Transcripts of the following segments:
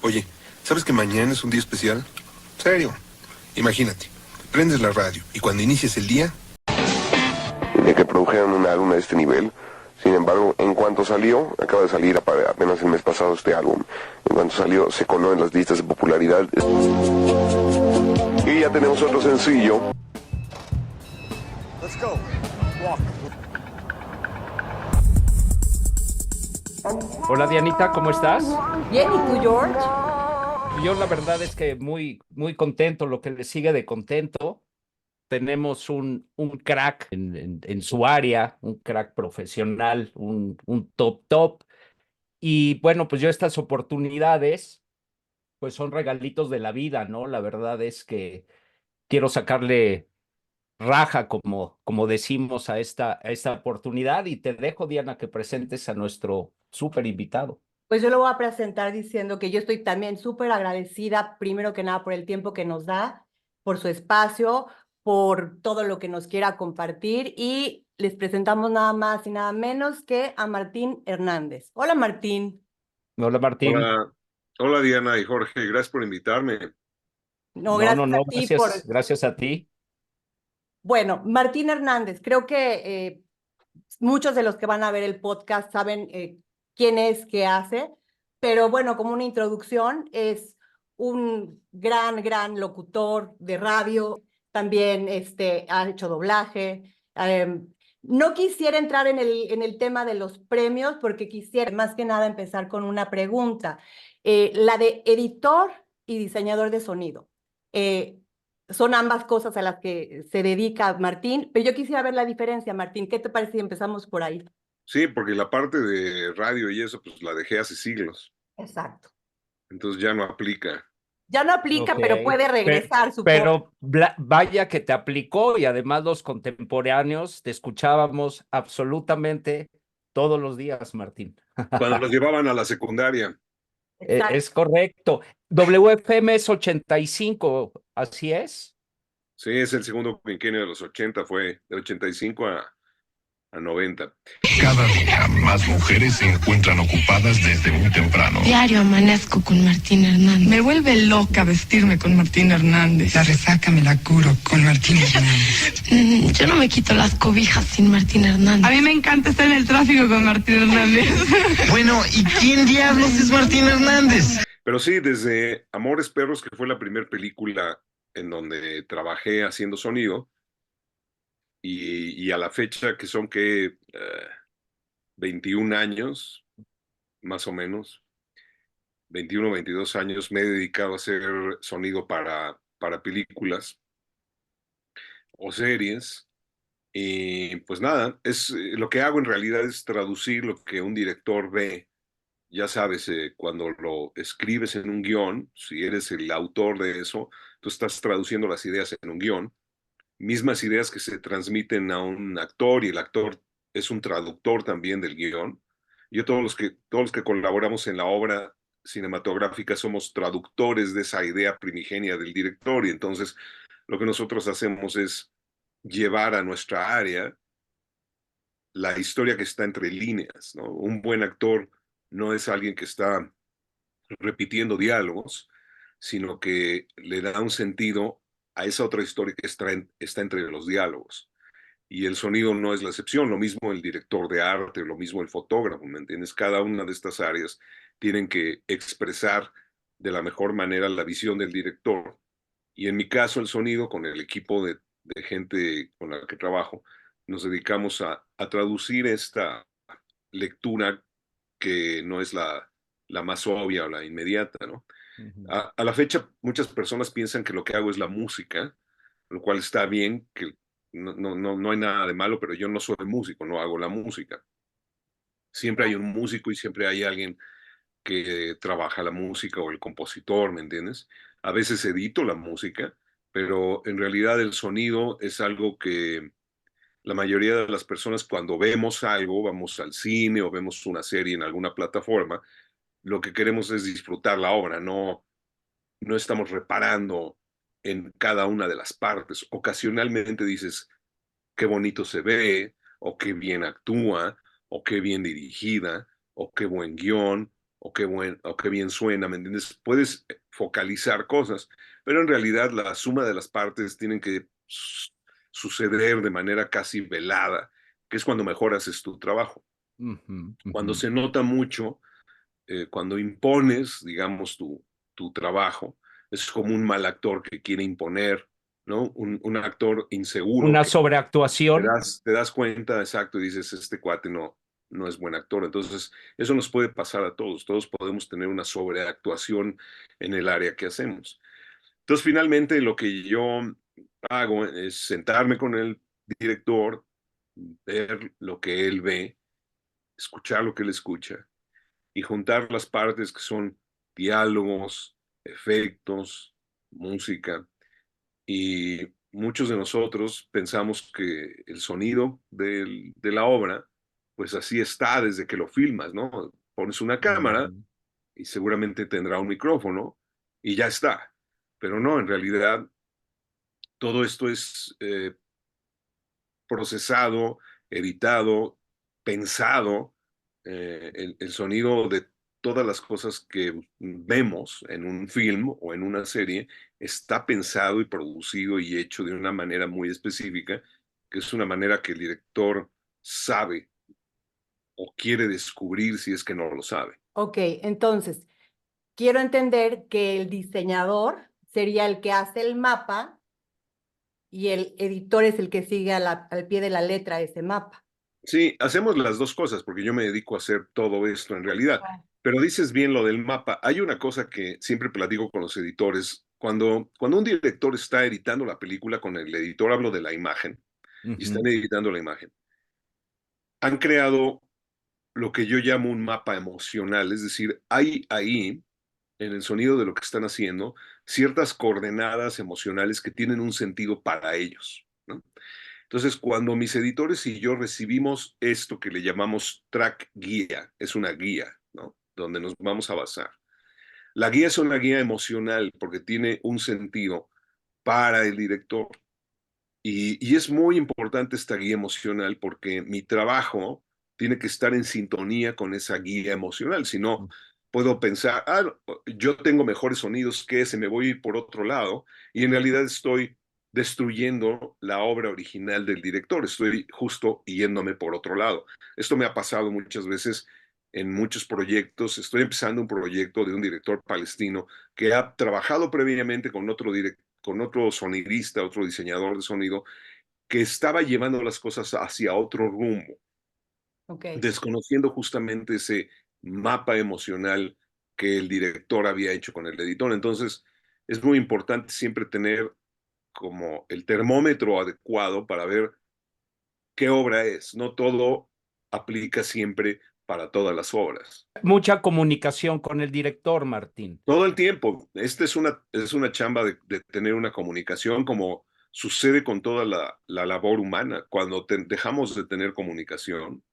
Oye, ¿sabes que mañana es un día especial? ¿Serio? Imagínate, prendes la radio y cuando inicies el día... De que produjeran un álbum de este nivel. Sin embargo, en cuanto salió, acaba de salir apenas el mes pasado este álbum, en cuanto salió se coló en las listas de popularidad. Y ya tenemos otro sencillo. Let's go. Walk. Hola Dianita, ¿cómo estás? Bien, ¿y tú, George? Yo la verdad es que muy contento, lo que le sigue de contento. Tenemos un crack en su área, un crack profesional, un top. Y bueno, pues yo estas oportunidades, pues son regalitos de la vida, ¿no? La verdad es que quiero sacarle raja, como decimos, a esta oportunidad y te dejo, Diana, que presentes a nuestro súper invitado. Pues yo lo voy a presentar diciendo que yo estoy también súper agradecida, primero que nada, por el tiempo que nos da, por su espacio, por todo lo que nos quiera compartir y les presentamos nada más y nada menos que a Martín Hernández. Hola, Martín. Hola Martín. Hola, hola Diana y Jorge, gracias por invitarme. No, No, gracias a ti gracias, gracias a ti. Bueno, Martín Hernández, creo que muchos de los que van a ver el podcast saben quién es, qué hace, pero bueno, como una introducción, es un gran locutor de radio, también ha hecho doblaje. No quisiera entrar en el tema de los premios, porque quisiera más que nada empezar con una pregunta, la de editor y diseñador de sonido. Son ambas cosas a las que se dedica Martín, pero yo quisiera ver la diferencia, Martín. ¿Qué te parece si empezamos por ahí? Sí, porque la parte de radio y eso, pues la dejé hace siglos, Exacto. entonces ya no aplica. Ya no aplica, Ok. pero puede regresar, supongo. Pero vaya que te aplicó y además los contemporáneos te escuchábamos absolutamente todos los días, Martín. Cuando nos llevaban a la secundaria, Exacto. Es correcto. WFM es 85, ¿así es? sí, es el segundo quinquenio de los 80, fue de 85 a 90. Cada día más mujeres se encuentran ocupadas desde muy temprano. Diario amanezco con Martín Hernández. Me vuelve loca vestirme con Martín Hernández. La resaca me la curo con Martín Hernández. Yo no me quito las cobijas sin Martín Hernández. A mí me encanta estar en el tráfico con Martín Hernández. Bueno, ¿y quién diablos es Martín Hernández? Pero sí, desde Amores Perros, que fue la primera película en donde trabajé haciendo sonido, y a la fecha que son 21 años, más o menos, 21 o 22 años, me he dedicado a hacer sonido para películas o series. Y pues nada, lo que hago en realidad es traducir lo que un director ve. Ya sabes, cuando lo escribes en un guión, si eres el autor de eso, tú estás traduciendo las ideas en un guión, mismas ideas que se transmiten a un actor y el actor es un traductor también del guión. Yo todos los que colaboramos en la obra cinematográfica somos traductores de esa idea primigenia del director y entonces lo que nosotros hacemos es llevar a nuestra área la historia que está entre líneas, ¿no? Un buen actor no es alguien que está repitiendo diálogos, sino que le da un sentido a esa otra historia que está entre los diálogos. Y el sonido no es la excepción, lo mismo el director de arte, lo mismo el fotógrafo, ¿me entiendes? Cada una de estas áreas tienen que expresar de la mejor manera la visión del director. Y en mi caso, el sonido, con el equipo de gente con la que trabajo, nos dedicamos a traducir esta lectura que no es la más obvia o la inmediata, ¿no? Ujú. A la fecha, muchas personas piensan que lo que hago es la música, lo cual está bien, que no hay nada de malo, pero yo no soy músico, no hago la música. Siempre hay un músico y siempre hay alguien que trabaja la música o el compositor, ¿me entiendes? A veces edito la música, pero en realidad el sonido es algo que la mayoría de las personas cuando vemos algo, vamos al cine o vemos una serie en alguna plataforma, lo que queremos es disfrutar la obra, no estamos reparando en cada una de las partes. Ocasionalmente dices, qué bonito se ve, o qué bien actúa, o qué bien dirigida, o qué buen guión, o qué bien suena, ¿me entiendes? Puedes focalizar cosas, pero en realidad la suma de las partes tienen que suceder de manera casi velada, que es cuando mejor haces tu trabajo. Ujú, Cuando ujú. se nota mucho, cuando impones, digamos, tu trabajo, es como un mal actor que quiere imponer, ¿no? Un actor inseguro Una que sobreactuación. te das cuenta, exacto, y dices, este cuate no es buen actor. Entonces, eso nos puede pasar a todos. Todos podemos tener una sobreactuación en el área que hacemos. Entonces, finalmente, lo que yo hago es sentarme con el director, ver lo que él ve, escuchar lo que él escucha y juntar las partes que son diálogos, efectos, música. Y muchos de nosotros pensamos que el sonido de la obra, pues así está desde que lo filmas, ¿no? Pones una cámara Ujú. y seguramente tendrá un micrófono y ya está. Pero no, en realidad todo esto es procesado, editado, pensado, el sonido de todas las cosas que vemos en un film o en una serie está pensado y producido y hecho de una manera muy específica, que es una manera que el director sabe o quiere descubrir si es que no lo sabe. Ok, entonces, quiero entender que el diseñador sería el que hace el mapa y el editor es el que sigue al pie de la letra ese mapa. Sí, hacemos las dos cosas porque yo me dedico a hacer todo esto en realidad. Pero dices bien lo del mapa. Hay una cosa que siempre platico con los editores. Cuando un director está editando la película con el editor, hablo de la imagen, y están Ujú. editando la imagen, han creado lo que yo llamo un mapa emocional. Es decir, hay ahí, en el sonido de lo que están haciendo, ciertas coordenadas emocionales que tienen un sentido para ellos, ¿no? Entonces, cuando mis editores y yo recibimos esto que le llamamos track guía, es una guía, ¿no? Donde nos vamos a basar. La guía es una guía emocional porque tiene un sentido para el director. Y es muy importante esta guía emocional porque mi trabajo tiene que estar en sintonía con esa guía emocional. Si no, puedo pensar, yo tengo mejores sonidos que ese, me voy a ir por otro lado. Y en realidad estoy destruyendo la obra original del director. Estoy justo yéndome por otro lado. Esto me ha pasado muchas veces en muchos proyectos. Estoy empezando un proyecto de un director palestino que ha trabajado previamente con otro sonidista, otro diseñador de sonido, que estaba llevando las cosas hacia otro rumbo, Ok, desconociendo justamente ese mapa emocional que el director había hecho con el editor. Entonces, es muy importante siempre tener como el termómetro adecuado para ver qué obra es. No todo aplica siempre para todas las obras. Mucha comunicación con el director, Martín. Todo el tiempo. Esta es una chamba de tener una comunicación como sucede con toda la labor humana. Cuando dejamos de tener comunicación,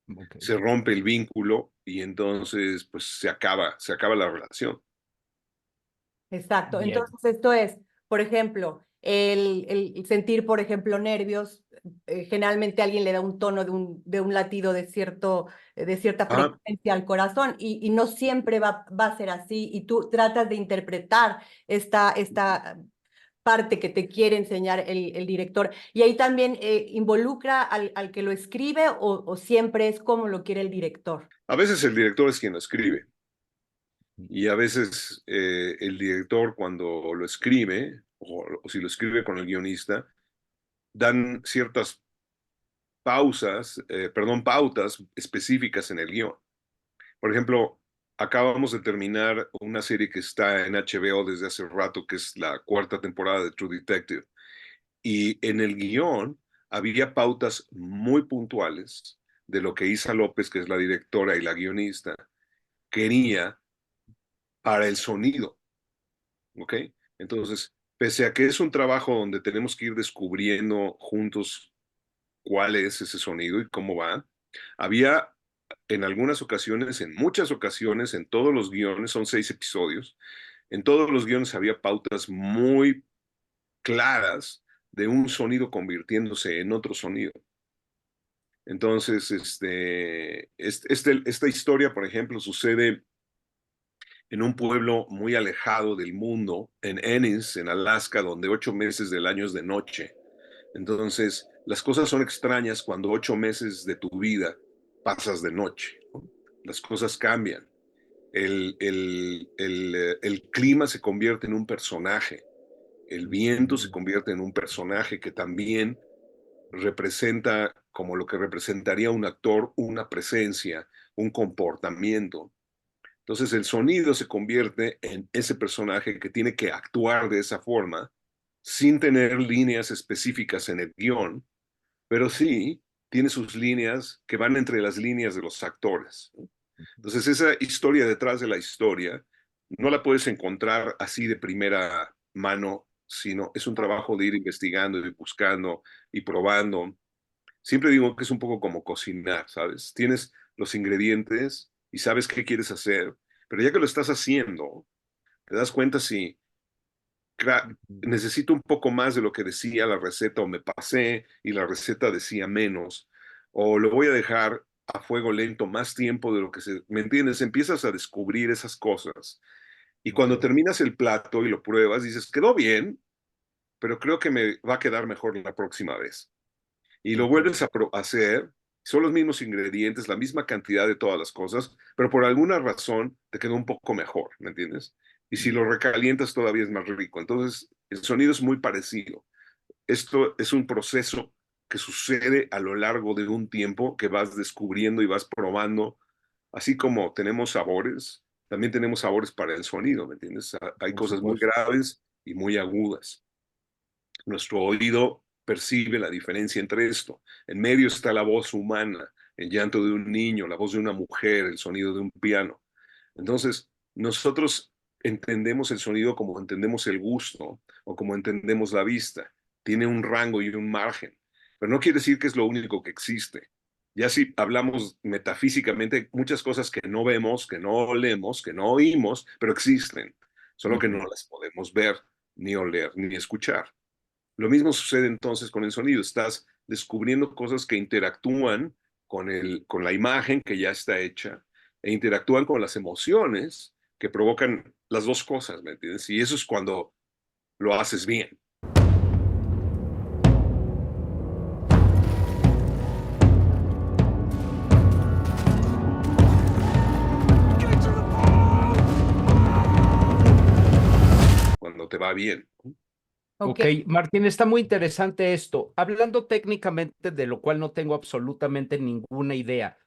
Ok. se rompe el vínculo y entonces pues se acaba la relación. exacto. Bien. Entonces, esto es, por ejemplo, el sentir, por ejemplo, nervios. Generalmente alguien le da un tono de un latido de cierta Ah, frecuencia al corazón y no siempre va a ser así y tú tratas de interpretar esta parte que te quiere enseñar el director. Y ahí también involucra al que lo escribe o siempre es como lo quiere el director. a veces el director es quien lo escribe y a veces el director cuando lo escribe o si lo escribe con el guionista, dan ciertas pautas específicas en el guión. Por ejemplo, acabamos de terminar una serie que está en HBO desde hace rato, que es la cuarta temporada de True Detective. Y en el guión había pautas muy puntuales de lo que Isa López, que es la directora y la guionista, quería para el sonido, ¿ok? Entonces, pese a que es un trabajo donde tenemos que ir descubriendo juntos cuál es ese sonido y cómo va, había en algunas ocasiones, en muchas ocasiones, en todos los guiones, son 6 episodios, en todos los guiones había pautas muy claras de un sonido convirtiéndose en otro sonido. Entonces, esta historia, por ejemplo, sucede en un pueblo muy alejado del mundo, en Ennis, en Alaska, donde 8 meses del año es de noche. Entonces, las cosas son extrañas cuando 8 meses de tu vida pasas de noche, ¿no? Las cosas cambian. El clima se convierte en un personaje. El viento se convierte en un personaje que también representa, como lo que representaría un actor, una presencia, un comportamiento. Entonces el sonido se convierte en ese personaje que tiene que actuar de esa forma, sin tener líneas específicas en el guión, pero sí tiene sus líneas que van entre las líneas de los actores, ¿no? Entonces esa historia detrás de la historia no la puedes encontrar así de primera mano, sino es un trabajo de ir investigando y buscando y probando. Siempre digo que es un poco como cocinar, ¿sabes? Tienes los ingredientes y sabes qué quieres hacer, pero ya que lo estás haciendo, te das cuenta si necesito un poco más de lo que decía la receta o me pasé y la receta decía menos, o lo voy a dejar a fuego lento más tiempo de lo que se... ¿Me entiendes? Empiezas a descubrir esas cosas y cuando terminas el plato y lo pruebas, dices, quedó bien, pero creo que me va a quedar mejor la próxima vez. Y lo vuelves a hacer, son los mismos ingredientes, la misma cantidad de todas las cosas, pero por alguna razón te quedó un poco mejor, ¿me entiendes? Y si lo recalientas todavía es más rico. Entonces, el sonido es muy parecido. Esto es un proceso que sucede a lo largo de un tiempo que vas descubriendo y vas probando. Así como tenemos sabores, también tenemos sabores para el sonido, ¿me entiendes? Hay Por cosas muy supuesto. graves y muy agudas. Nuestro oído percibe la diferencia entre esto. En medio está la voz humana, el llanto de un niño, la voz de una mujer, el sonido de un piano. Entonces, nosotros entendemos el sonido como entendemos el gusto o como entendemos la vista. Tiene un rango y un margen, pero no quiere decir que es lo único que existe. Ya si hablamos metafísicamente, hay muchas cosas que no vemos, que no olemos, que no oímos, pero existen, solo que no las podemos ver, ni oler, ni escuchar. Lo mismo sucede entonces con el sonido. Estás descubriendo cosas que interactúan con la imagen que ya está hecha e interactúan con las emociones que provocan las dos cosas, ¿me entiendes? Y eso es cuando lo haces bien. Cuando te va bien. Ok, Martín, está muy interesante esto. Hablando técnicamente, de lo cual no tengo absolutamente ninguna idea,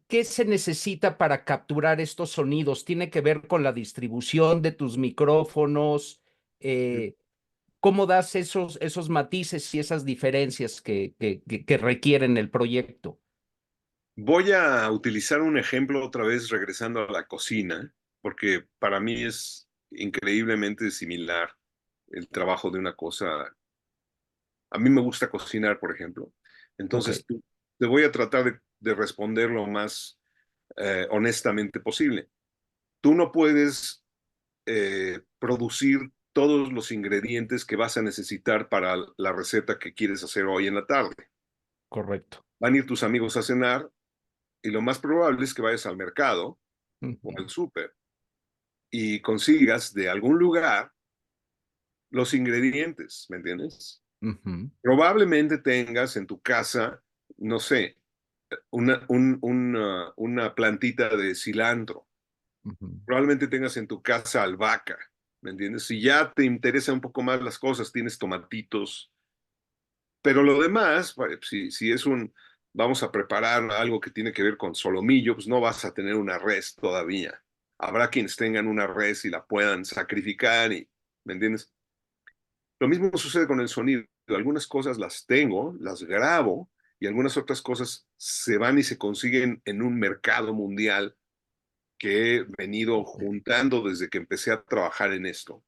¿qué se necesita para capturar estos sonidos? ¿Tiene que ver con la distribución de tus micrófonos? ¿Cómo das esos matices y esas diferencias que requieren el proyecto? Voy a utilizar un ejemplo otra vez regresando a la cocina, porque para mí es increíblemente similar el trabajo de una cosa. A mí me gusta cocinar, por ejemplo. Entonces, Ok, te voy a tratar de responder lo más honestamente posible. Tú no puedes producir todos los ingredientes que vas a necesitar para la receta que quieres hacer hoy en la tarde. correcto. Van a ir tus amigos a cenar y lo más probable es que vayas al mercado o al súper y consigas de algún lugar los ingredientes, ¿me entiendes? Probablemente tengas en tu casa, no sé, una plantita de cilantro. Probablemente tengas en tu casa albahaca, ¿me entiendes? Si ya te interesa un poco más las cosas, tienes tomatitos, pero lo demás, si es vamos a preparar algo que tiene que ver con solomillo, pues no vas a tener una res todavía. Habrá quienes tengan una res y la puedan sacrificar, ¿me entiendes? Lo mismo sucede con el sonido. Algunas cosas las tengo, las grabo, y algunas otras cosas se van y se consiguen en un mercado mundial que he venido juntando desde que empecé a trabajar en esto.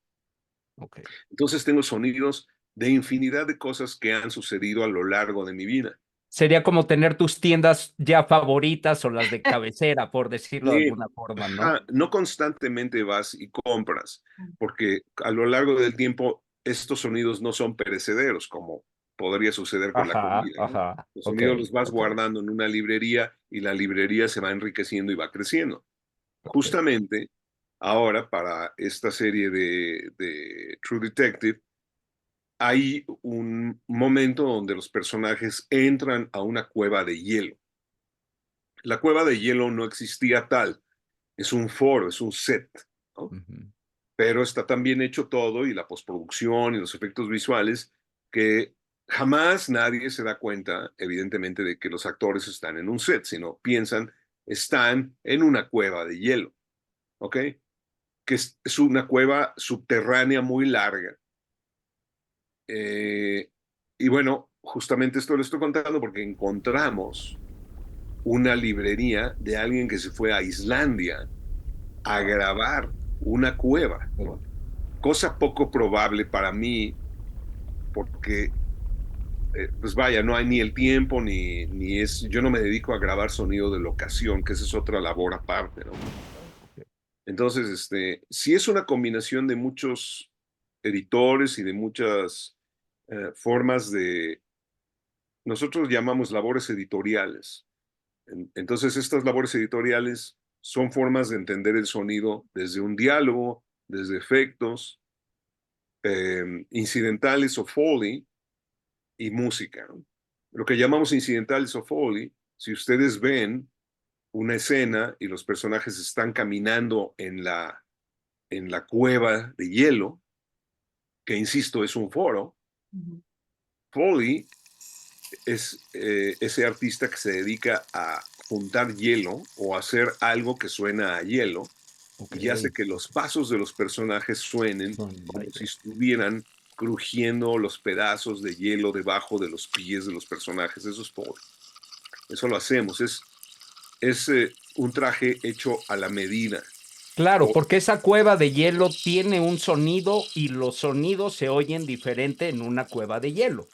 Ok. Entonces tengo sonidos de infinidad de cosas que han sucedido a lo largo de mi vida. Sería como tener tus tiendas ya favoritas o las de cabecera, por decirlo de Sí, alguna forma, ¿no? ajá, no constantemente vas y compras, porque a lo largo del tiempo estos sonidos no son perecederos, como podría suceder con la Ajá, comida, ¿no? ajá. Los Ok, sonidos los vas ok, guardando en una librería y la librería se va enriqueciendo y va creciendo. ok. Justamente ahora para esta serie de True Detective, hay un momento donde los personajes entran a una cueva de hielo. La cueva de hielo no existía tal, es un foro, es un set, ¿no? Ujú. Pero está tan bien hecho todo y la postproducción y los efectos visuales que jamás nadie se da cuenta, evidentemente, de que los actores están en un set, sino piensan, están en una cueva de hielo, ¿ok? Que es una cueva subterránea muy larga. Y bueno, justamente esto lo estoy contando porque encontramos una librería de alguien que se fue a Islandia a grabar una cueva, cosa poco probable para mí, porque, pues vaya, no hay ni el tiempo, yo no me dedico a grabar sonido de locación, que esa es otra labor aparte, ¿no? Entonces, sí es una combinación de muchos editores y de muchas formas nosotros llamamos labores editoriales. Entonces, estas labores editoriales son formas de entender el sonido desde un diálogo, desde efectos, incidentales o Foley y música, ¿no? Lo que llamamos incidentales o Foley, si ustedes ven una escena y los personajes están caminando en la cueva de hielo, que insisto, es un foro, Foley es ese artista que se dedica a juntar hielo o hacer algo que suena a hielo y hace que los pasos de los personajes suenen como si estuvieran crujiendo los pedazos de hielo debajo de los pies de los personajes. Eso es Foley. Eso lo hacemos. Es un traje hecho a la medida. Claro, porque esa cueva de hielo tiene un sonido y los sonidos se oyen diferente en una cueva de hielo.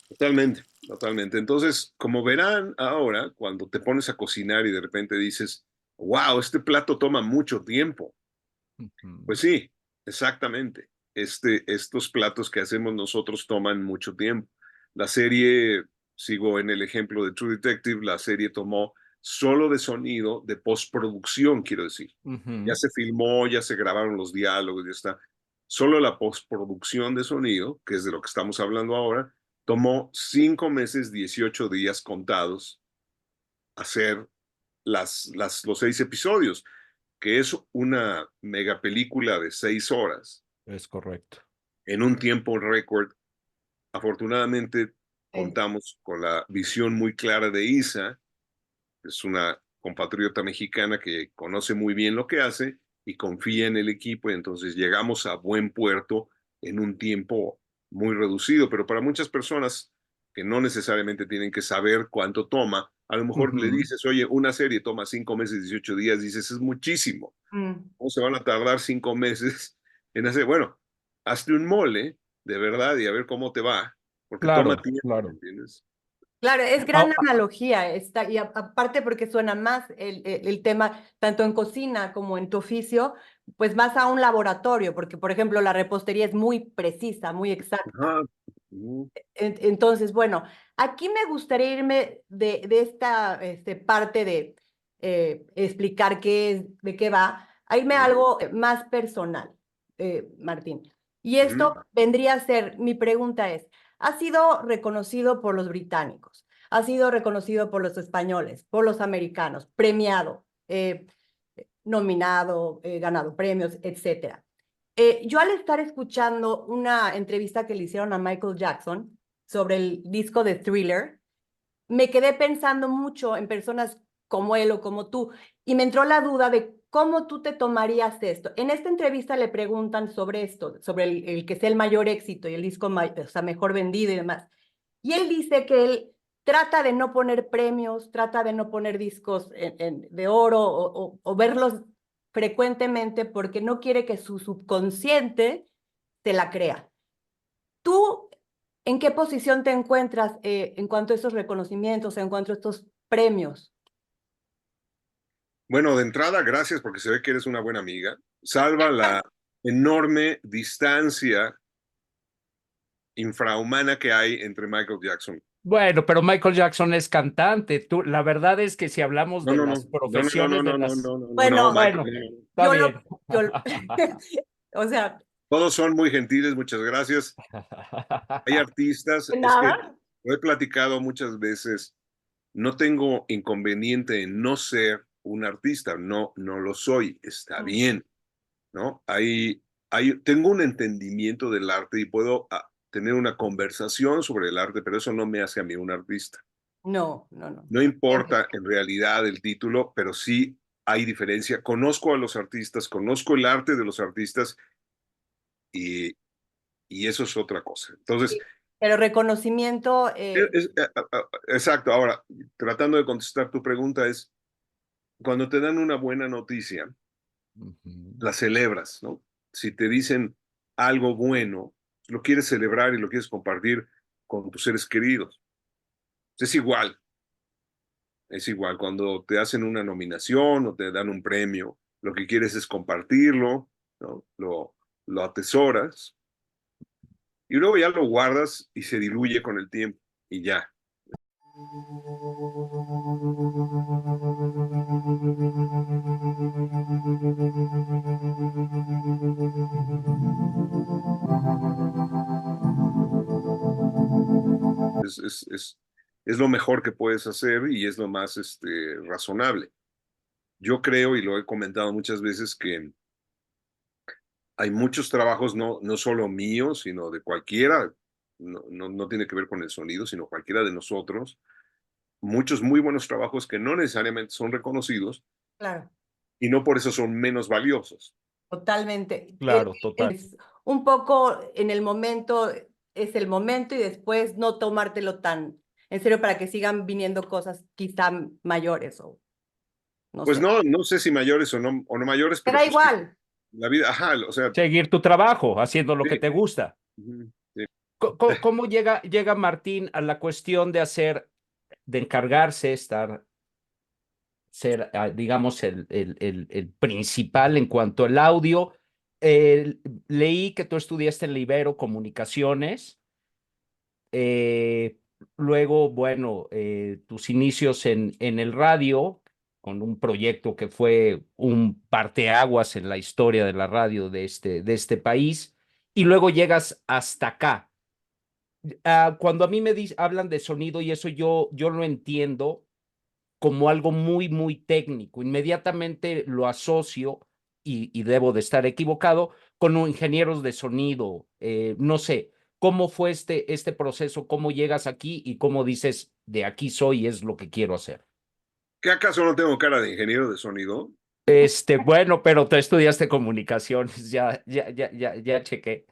Totalmente, totalmente. Entonces, como verán ahora, cuando te pones a cocinar y de repente dices, wow, este plato toma mucho tiempo. Pues sí, exactamente. Estos platos que hacemos nosotros toman mucho tiempo. La serie, sigo en el ejemplo de True Detective, la serie tomó solo de sonido, de postproducción, quiero decir. Ya se filmó, ya se grabaron los diálogos, ya está. Solo la postproducción de sonido, que es de lo que estamos hablando ahora, tomó 5 meses, 18 días contados hacer los 6 episodios, que es una mega película de 6 horas. Es correcto. En un tiempo récord. Afortunadamente contamos con la visión muy clara de Isa, es una compatriota mexicana que conoce muy bien lo que hace y confía en el equipo, y entonces llegamos a buen puerto en un tiempo muy reducido, pero para muchas personas que no necesariamente tienen que saber cuánto toma, a lo mejor le dices, oye, una serie toma 5 meses, 18 días, dices, es muchísimo. ¿Cómo se van a tardar 5 meses en hacer? Bueno, hazte un mole, de verdad, y a ver cómo te va, porque Claro, toma tiempo, claro. ¿entiendes? Claro, es gran analogía, y aparte porque suena más el tema, tanto en cocina como en tu oficio, pues más a un laboratorio, porque por ejemplo la repostería es muy precisa, muy exacta. Ajá. Entonces, bueno, aquí me gustaría irme de esta parte de explicar de qué va, a irme a algo más personal, Martín. Y esto vendría a ser, mi pregunta es, ha sido reconocido por los británicos, ha sido reconocido por los españoles, por los americanos, premiado, nominado, ganado premios, etcétera. Yo al estar escuchando una entrevista que le hicieron a Michael Jackson sobre el disco de Thriller, me quedé pensando mucho en personas como él o como tú, y me entró la duda de cómo tú te tomarías esto. En esta entrevista le preguntan sobre esto, sobre el que sea el mayor éxito y el disco o sea, mejor vendido y demás. Y él dice que él trata de no poner premios, trata de no poner discos de oro o verlos frecuentemente porque no quiere que su subconsciente se la crea. ¿Tú en qué posición te encuentras en cuanto a estos reconocimientos, en cuanto a estos premios? Bueno, de entrada, gracias porque se ve que eres una buena amiga. Salva la enorme distancia infrahumana que hay entre Michael Jackson. Bueno, pero Michael Jackson es cantante. La verdad es que si hablamos de las profesiones de las... Bueno, Está Yo bien. o sea, Todos son muy gentiles, muchas gracias. Hay artistas, es que nada. lo he platicado muchas veces, no tengo inconveniente en no ser un artista, no lo soy, está bien, ¿no? Tengo un entendimiento del arte y puedo tener una conversación sobre el arte, pero eso no me hace a mí un artista. No. No importa en realidad el título, pero sí hay diferencia. Conozco a los artistas, conozco el arte de los artistas y, y eso es otra cosa. Entonces, Pero reconocimiento, exacto. Ahora, tratando de contestar tu pregunta es, cuando te dan una buena noticia, la celebras, ¿no? Si te dicen algo bueno, lo quieres celebrar y lo quieres compartir con tus seres queridos. Es igual. Es igual, cuando te hacen una nominación o te dan un premio, lo que quieres es compartirlo, ¿no? Lo atesoras y luego ya lo guardas y se diluye con el tiempo y ya. Es lo mejor que puedes hacer y es lo más razonable. Yo creo, y lo he comentado muchas veces, que hay muchos trabajos, no solo míos, sino de cualquiera, no tiene que ver con el sonido, sino cualquiera de nosotros, muchos muy buenos trabajos que no necesariamente son reconocidos claro, y no por eso son menos valiosos. totalmente. Claro, total. Es un poco en el momento, es el momento y después no tomártelo tan en serio para que sigan viniendo cosas quizá mayores o no Pues sé. no sé si mayores o no mayores, Te pero da pues igual. la vida, ajá, o sea, Seguir tu trabajo, haciendo lo que sí, te gusta. sí. ¿Cómo llega Martín a la cuestión de encargarse, ser, digamos, el principal en cuanto al audio? Leí que tú estudiaste en la Ibero Comunicaciones. eh, Luego, bueno, tus inicios en el radio, con un proyecto que fue un parteaguas en la historia de la radio de este país, y luego llegas hasta acá. Cuando a mí hablan de sonido y eso yo lo entiendo como algo muy, muy técnico. Inmediatamente lo asocio, y debo de estar equivocado, con ingenieros de sonido. No sé, ¿cómo fue este proceso? ¿Cómo llegas aquí y cómo dices, de aquí soy, es lo que quiero hacer? ¿Qué acaso no tengo cara de ingeniero de sonido? Bueno, pero tú estudiaste comunicaciones, ya chequé.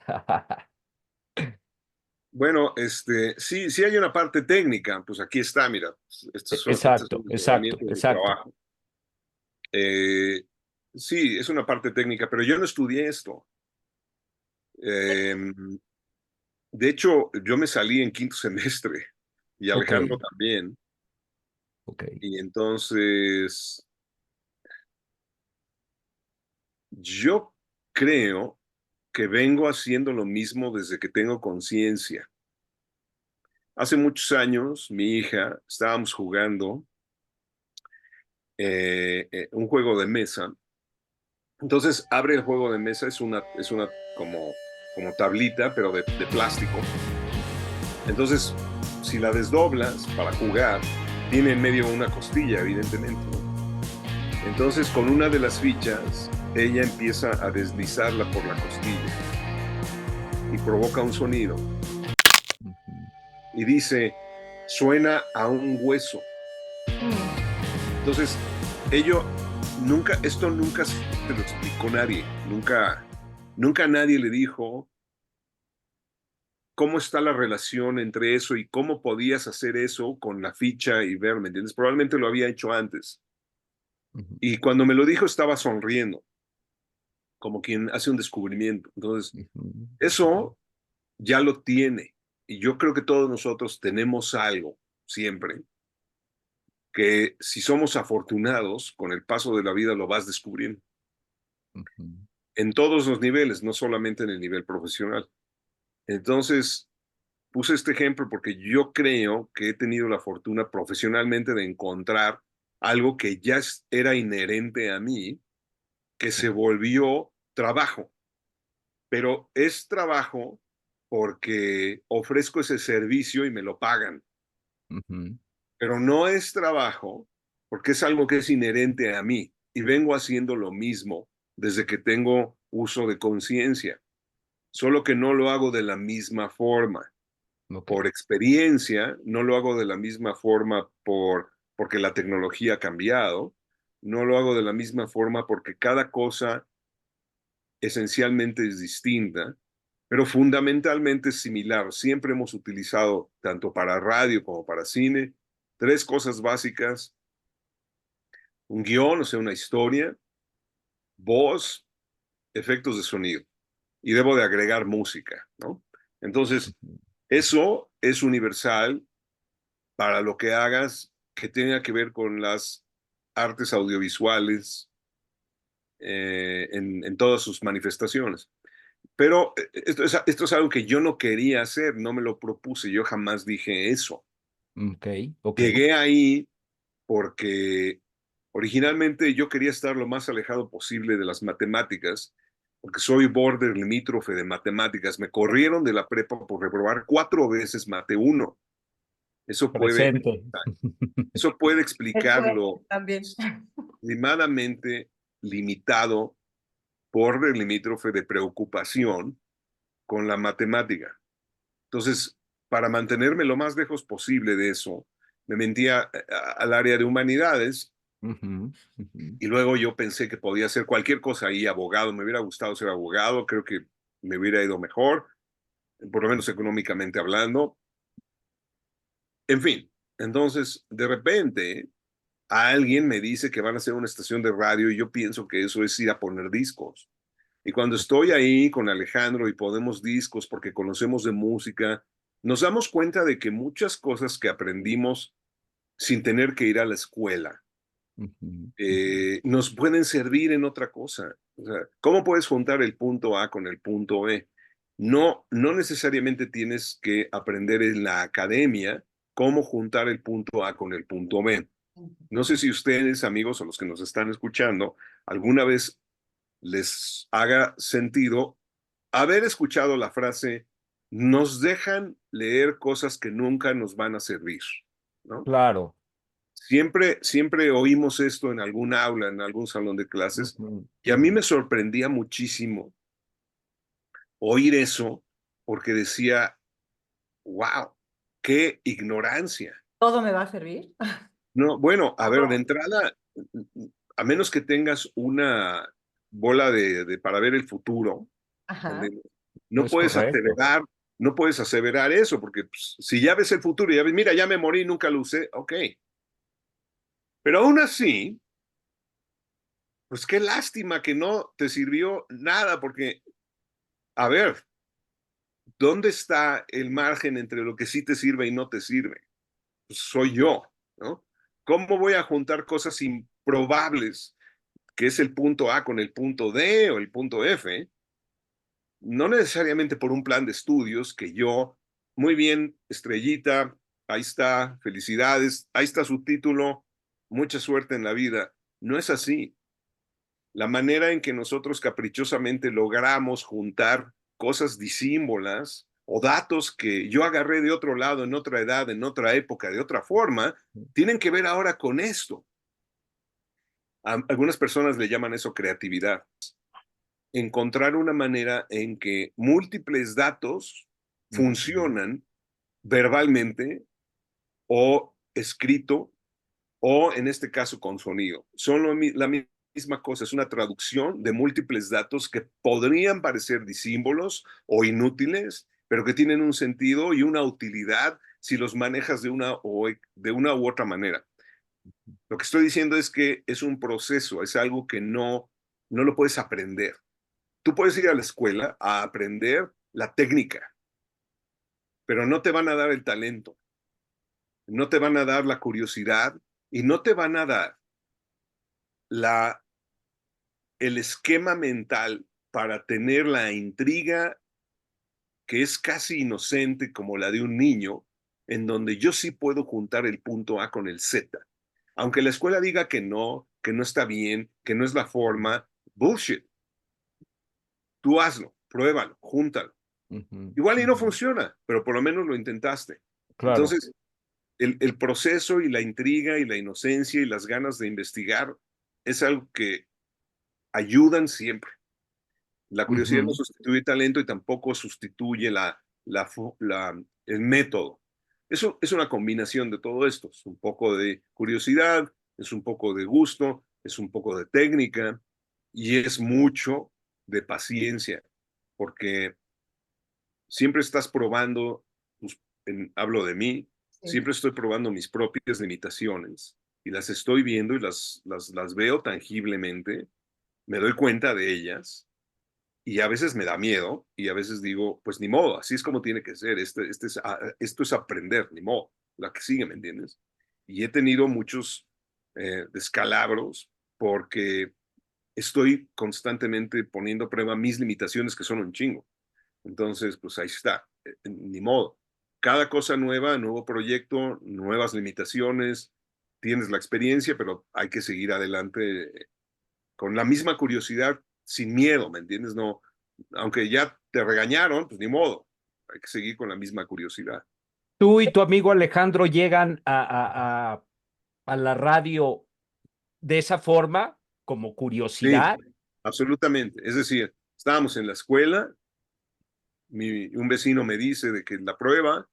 Bueno, sí hay una parte técnica, pues aquí está, mira, estas son Exacto, mis exacto, herramientas de exacto. trabajo. Sí, es una parte técnica, pero yo no estudié esto. Eh, de hecho, yo me salí en quinto semestre y Ok, Alejandro también, ok. y entonces yo creo que vengo haciendo lo mismo desde que tengo conciencia. Hace muchos años, mi hija, estábamos jugando un juego de mesa. Entonces abre el juego de mesa, es una como tablita, pero de plástico. Entonces, si la desdoblas para jugar, tiene en medio una costilla, evidentemente, ¿no? Entonces, con una de las fichas, ella empieza a deslizarla por la costilla y provoca un sonido. Y dice, suena a un hueso. Entonces, esto nunca se lo explicó nadie, nunca nadie le dijo cómo está la relación entre eso y cómo podías hacer eso con la ficha y ver, ¿me entiendes? Probablemente lo había hecho antes. Y cuando me lo dijo estaba sonriendo, como quien hace un descubrimiento. Entonces, eso ya lo tiene. Y yo creo que todos nosotros tenemos algo, siempre, que si somos afortunados, con el paso de la vida lo vas descubriendo. En todos los niveles, no solamente en el nivel profesional. Entonces, puse este ejemplo porque yo creo que he tenido la fortuna profesionalmente de encontrar algo que ya era inherente a mí que se volvió trabajo, pero es trabajo porque ofrezco ese servicio y me lo pagan, pero no es trabajo porque es algo que es inherente a mí y vengo haciendo lo mismo desde que tengo uso de conciencia, solo que no lo hago de la misma forma. Por experiencia, no lo hago de la misma forma porque la tecnología ha cambiado, no lo hago de la misma forma porque cada cosa esencialmente es distinta, pero fundamentalmente es similar. Siempre hemos utilizado, tanto para radio como para cine, tres cosas básicas: un guión, o sea, una historia, voz, efectos de sonido. Y debo de agregar música, ¿no? Entonces, eso es universal para lo que hagas que tenga que ver con las artes audiovisuales en todas sus manifestaciones. Pero esto es algo que yo no quería hacer, no me lo propuse, yo jamás dije eso. Llegué ahí porque originalmente yo quería estar lo más alejado posible de las matemáticas, porque soy border limítrofe de matemáticas. Me corrieron de la prepa por reprobar 4 veces Mate 1. Eso puede Presente. explicar lo También. extremadamente limitado, border limítrofe de preocupación con la matemática. Entonces, para mantenerme lo más lejos posible de eso, me metía al área de humanidades y luego yo pensé que podía hacer cualquier cosa ahí, abogado. Me hubiera gustado ser abogado, creo que me hubiera ido mejor, por lo menos económicamente hablando. En fin, entonces, de repente, alguien me dice que van a hacer una estación de radio y yo pienso que eso es ir a poner discos. Y cuando estoy ahí con Alejandro y ponemos discos porque conocemos de música, nos damos cuenta de que muchas cosas que aprendimos sin tener que ir a la escuela nos pueden servir en otra cosa. O sea, ¿cómo puedes juntar el punto A con el punto B? No necesariamente tienes que aprender en la academia cómo juntar el punto A con el punto B. No sé si ustedes, amigos, o los que nos están escuchando, alguna vez les haga sentido haber escuchado la frase: nos dejan leer cosas que nunca nos van a servir, ¿no? Claro. Siempre oímos esto en algún aula, en algún salón de clases, y a mí me sorprendía muchísimo oír eso, porque decía, wow, qué ignorancia. ¿Todo me va a servir? No, bueno, a ver, de entrada, a menos que tengas una bola para ver el futuro, Ajá. no Es puedes correcto. aseverar eso, porque pues, si ya ves el futuro y ya ves, mira, ya me morí, nunca lo usé, ok. Pero aún así, pues qué lástima que no te sirvió nada, porque, a ver, ¿dónde está el margen entre lo que sí te sirve y no te sirve? Pues soy yo, ¿no? ¿Cómo voy a juntar cosas improbables, que es el punto A con el punto D o el punto F? No necesariamente por un plan de estudios que yo, muy bien, estrellita, ahí está, felicidades, ahí está su título, mucha suerte en la vida. No es así. La manera en que nosotros caprichosamente logramos juntar cosas disímbolas o datos que yo agarré de otro lado, en otra edad, en otra época, de otra forma, tienen que ver ahora con esto. Algunas personas le llaman eso creatividad. Encontrar una manera en que múltiples datos funcionan verbalmente o escrito o en este caso con sonido. Son la misma cosa, es una traducción de múltiples datos que podrían parecer disímbolos o inútiles, pero que tienen un sentido y una utilidad si los manejas de una u otra manera. Lo que estoy diciendo es que es un proceso, es algo que no lo puedes aprender. Tú puedes ir a la escuela a aprender la técnica, pero no te van a dar el talento, no te van a dar la curiosidad y no te van a dar el esquema mental para tener la intriga que es casi inocente como la de un niño, en donde yo sí puedo juntar el punto A con el Z. Aunque la escuela diga que no está bien, que no es la forma, Bullshit. Tú hazlo, pruébalo, júntalo. Igual y no funciona, pero por lo menos lo intentaste. Claro. Entonces, el proceso y la intriga y la inocencia y las ganas de investigar es algo que ayudan siempre. La curiosidad no sustituye talento y tampoco sustituye el método. Eso es una combinación de todo esto. Es un poco de curiosidad, es un poco de gusto, es un poco de técnica y es mucho de paciencia, porque siempre estás probando, hablo de mí, siempre estoy probando mis propias limitaciones y las estoy viendo y las veo tangiblemente, me doy cuenta de ellas y a veces me da miedo y a veces digo, pues ni modo, así es como tiene que ser, esto es aprender, ni modo, la que sigue, ¿me entiendes? Y he tenido muchos descalabros porque estoy constantemente poniendo a prueba mis limitaciones que son un chingo. Entonces, pues ahí está, ni modo. Cada cosa nueva, nuevo proyecto, nuevas limitaciones, tienes la experiencia, pero hay que seguir adelante con la misma curiosidad, sin miedo, ¿me entiendes? No, aunque ya te regañaron, pues ni modo, hay que seguir con la misma curiosidad. Tú y tu amigo Alejandro llegan a la radio de esa forma, como Sí, curiosidad. absolutamente. Es decir, estábamos en la escuela, un vecino me dice de que la prueba,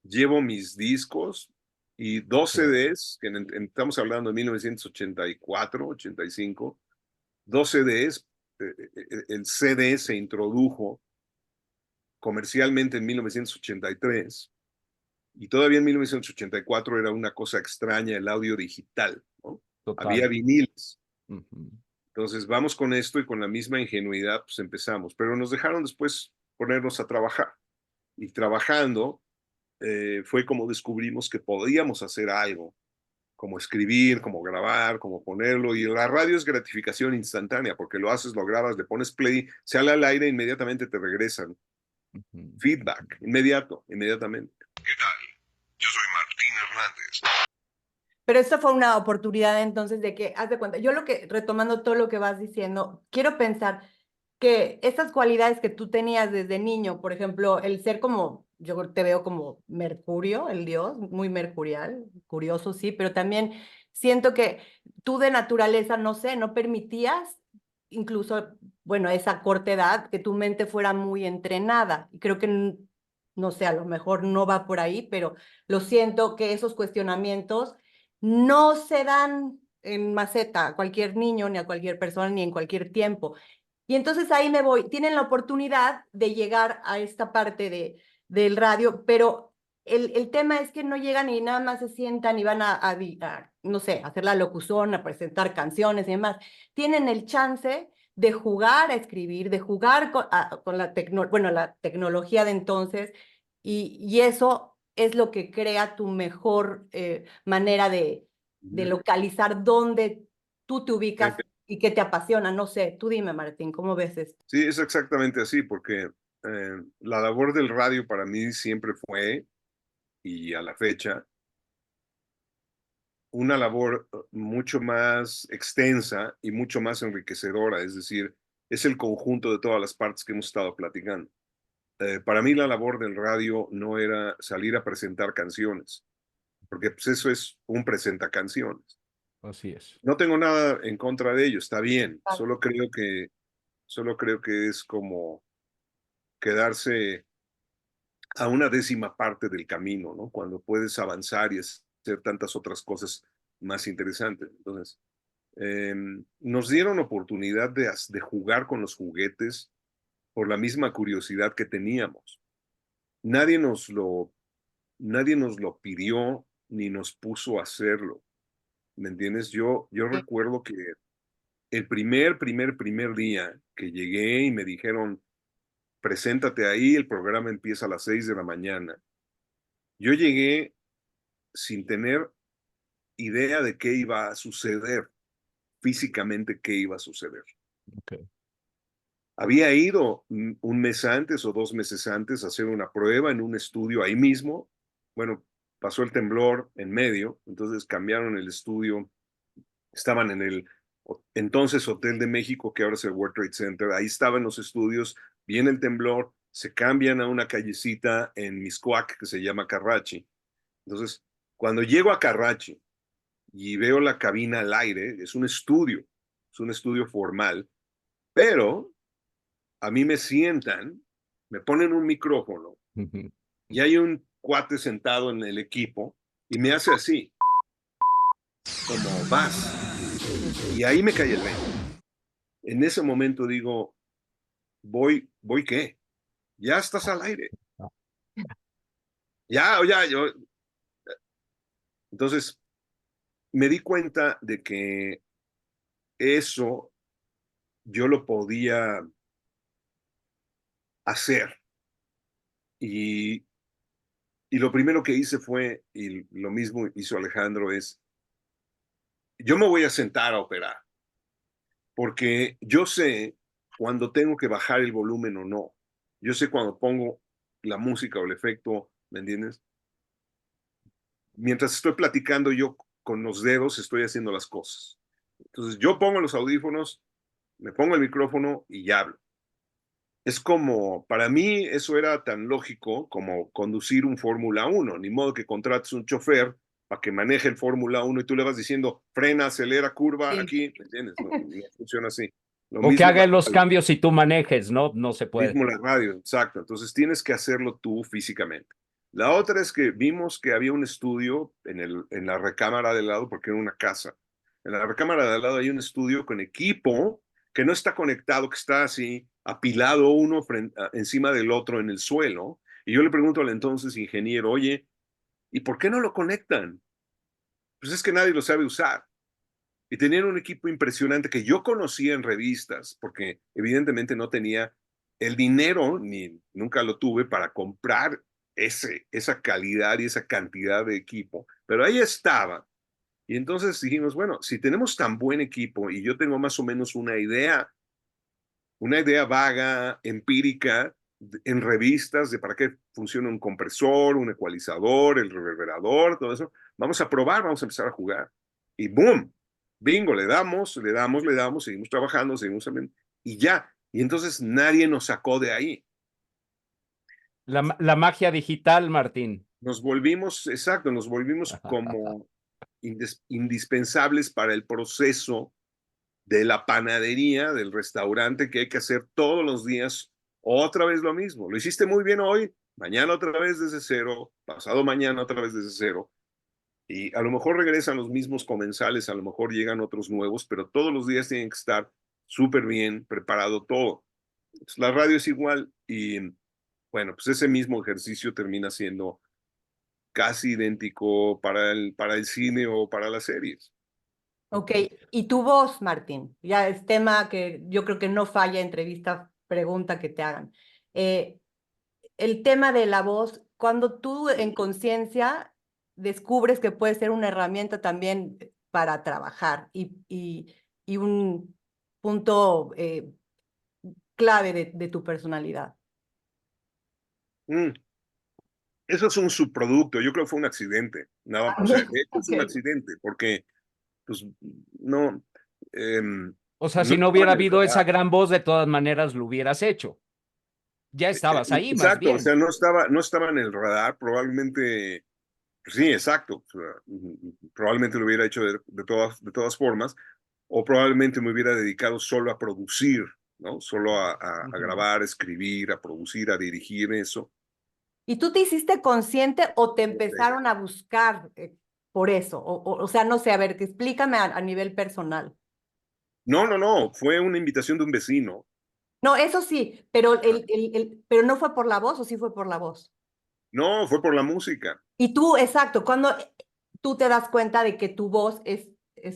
llevo mis discos y 2 CDs, que estamos hablando de 1984, 85, 2 CDs, el CD se introdujo comercialmente en 1983 y todavía en 1984 era una cosa extraña el audio digital, ¿no? Había viniles. Entonces vamos con esto y con la misma ingenuidad pues empezamos, pero nos dejaron después ponernos a trabajar y trabajando fue como descubrimos que podíamos hacer algo, como escribir, como grabar, como ponerlo, y la radio es gratificación instantánea, porque lo haces, lo grabas, le pones play, sale al aire, inmediatamente te regresan. Feedback, inmediatamente. ¿Qué tal? Yo soy Martín Hernández. Pero esto fue una oportunidad entonces de que, haz de cuenta, yo retomando todo lo que vas diciendo, quiero pensar que estas cualidades que tú tenías desde niño, por ejemplo, el ser como, yo te veo como Mercurio, el dios, muy mercurial, curioso, sí, pero también siento que tú de naturaleza, no sé, no permitías incluso, bueno, a esa corta edad, que tu mente fuera muy entrenada. Y creo que, no sé, a lo mejor no va por ahí, pero lo siento que esos cuestionamientos no se dan en maceta a cualquier niño, ni a cualquier persona, ni en cualquier tiempo. Y entonces ahí me voy. Tienen la oportunidad de llegar a esta parte del radio, pero el tema es que no llegan y nada más se sientan y van no sé, a hacer la locución, a presentar canciones y demás. Tienen el chance de jugar a escribir, de jugar con la tecnología de entonces, y eso es lo que crea tu mejor manera de localizar dónde tú te ubicas y qué te apasiona. No sé, tú dime, Martín, ¿cómo ves esto? Sí, es exactamente así, porque la labor del radio para mí siempre fue, y a la fecha, una labor mucho más extensa y mucho más enriquecedora, es decir, es el conjunto de todas las partes que hemos estado platicando. Para mí la labor del radio no era salir a presentar canciones, porque pues eso es un presenta canciones. Así es. No tengo nada en contra de ello, está bien, solo creo que es como quedarse a una décima parte del camino, ¿no? Cuando puedes avanzar y hacer tantas otras cosas más interesantes. Entonces, nos dieron oportunidad de jugar con los juguetes por la misma curiosidad que teníamos. Nadie nos lo pidió ni nos puso a hacerlo. ¿Me entiendes? Yo recuerdo que el primer día que llegué y me dijeron, preséntate ahí, el programa empieza a las 6 de la mañana. Yo llegué sin tener idea de qué iba a suceder, físicamente qué iba a suceder. Okay. Había ido un mes antes o 2 meses antes a hacer una prueba en un estudio ahí mismo. Bueno, pasó el temblor en medio, entonces cambiaron el estudio. Estaban en el entonces Hotel de México, que ahora es el World Trade Center. Ahí estaban los estudios, viene el temblor, se cambian a una callecita en Miscuac que se llama Carrachi. Entonces, cuando llego a Carrachi y veo la cabina al aire, es un estudio formal, pero a mí me sientan, me ponen un micrófono y hay un cuate sentado en el equipo y me hace así, como vas. Y ahí me cae el 20. En ese momento digo, ¿voy qué? Ya estás al aire. Ya. Entonces, me di cuenta de que eso yo lo podía hacer. Y lo primero que hice fue, y lo mismo hizo Alejandro, es, yo me voy a sentar a operar, porque yo sé cuando tengo que bajar el volumen o no. Yo sé cuando pongo la música o el efecto, ¿me entiendes? Mientras estoy platicando, yo con los dedos estoy haciendo las cosas. Entonces yo pongo los audífonos, me pongo el micrófono y ya hablo. Es como, para mí eso era tan lógico como conducir un Fórmula 1, ni modo que contrates un chofer para que maneje el Fórmula 1 y tú le vas diciendo, frena, acelera, curva, Sí. aquí, ¿me entiendes? No funciona así. Lo O que mismo haga los cambios y tú manejes, ¿no? No se puede. mismo la radio, exacto. Entonces tienes que hacerlo tú físicamente. La otra es que vimos que había un estudio en la recámara de lado, porque era una casa. En la recámara de al lado hay un estudio con equipo que no está conectado, que está así, apilado uno encima del otro en el suelo. Y yo le pregunto al entonces ingeniero, oye, ¿y por qué no lo conectan? Pues es que nadie lo sabe usar. Y tenían un equipo impresionante que yo conocía en revistas, porque evidentemente no tenía el dinero, ni nunca lo tuve para comprar esa calidad y esa cantidad de equipo, pero ahí estaba. Y entonces dijimos, bueno, si tenemos tan buen equipo y yo tengo más o menos una idea vaga, empírica, en revistas de para qué funciona un compresor, un ecualizador, el reverberador, todo eso, vamos a probar, vamos a empezar a jugar. Y ¡boom! Bingo, le damos, seguimos trabajando, seguimos también, y ya. Y entonces nadie nos sacó de ahí. La magia digital, Martín. Nos volvimos como indispensables para el proceso de la panadería, del restaurante, que hay que hacer todos los días otra vez lo mismo. Lo hiciste muy bien hoy, mañana otra vez desde cero, pasado mañana otra vez desde cero. Y a lo mejor regresan los mismos comensales, a lo mejor llegan otros nuevos, pero todos los días tienen que estar súper bien preparado todo. Entonces, la radio es igual y bueno, pues ese mismo ejercicio termina siendo casi idéntico para el cine o para las series. Ok, y tu voz, Martín, ya es tema que yo creo que no falla entrevista, pregunta que te hagan. El tema de la voz, cuando tú en conciencia descubres que puede ser una herramienta también para trabajar y un punto clave de tu personalidad. Eso es un subproducto, yo creo que fue un accidente, nada, o sea, de hecho es un Ok. accidente, porque pues no, O sea, no si no estaba hubiera en el habido esa radar. gran voz, de todas maneras lo hubieras hecho. Ya estabas ahí, más Exacto, o bien. sea, no estaba en el radar, probablemente, pues sí, exacto, o sea, probablemente lo hubiera hecho de todas formas, o probablemente me hubiera dedicado solo a producir, ¿no? Solo a grabar, a escribir, a producir, a dirigir eso. ¿Y tú te hiciste consciente o te empezaron a buscar por eso? O sea, no sé, a ver, que explícame a nivel personal. No, fue una invitación de un vecino. No, eso sí, pero, pero no fue por la voz o sí fue por la voz. No, fue por la música. Y tú, exacto, cuando tú te das cuenta de que tu voz es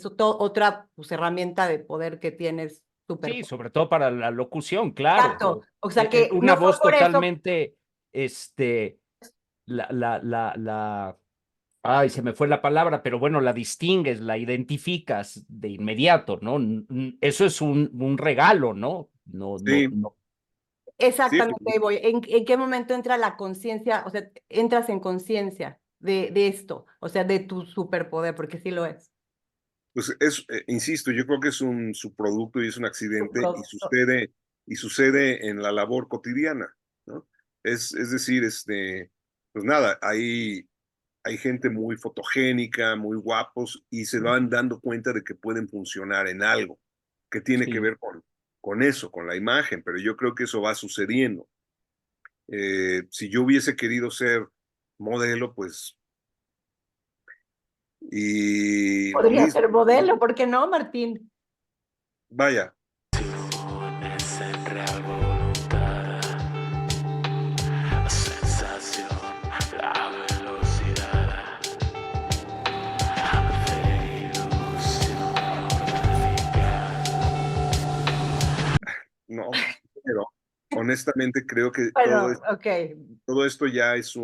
otra pues, herramienta de poder que tienes súper. Sí, sobre todo para la locución, claro. Exacto, o sea que Una no fue voz por eso. totalmente, ay, se me fue la palabra, pero bueno, la distingues, la identificas de inmediato, ¿no? Eso es un regalo, ¿no? Sí, No. sí, Exactamente, ahí voy. ¿En qué momento entra la conciencia? O sea, entras en conciencia de esto, o sea, de tu superpoder, porque sí lo es. Pues insisto, yo creo que es un subproducto y es un accidente Subproducto. y sucede en la labor cotidiana, ¿no? Es decir, pues nada, hay gente muy fotogénica, muy guapos y se van dando cuenta de que pueden funcionar en algo que tiene que Sí. ver con eso, con la imagen, pero yo creo que eso va sucediendo. Si yo hubiese querido ser modelo, pues, y lo Podría mismo, ser modelo, ¿por qué no, Martín? vaya, no, pero honestamente creo que Bueno, ok. todo esto ya es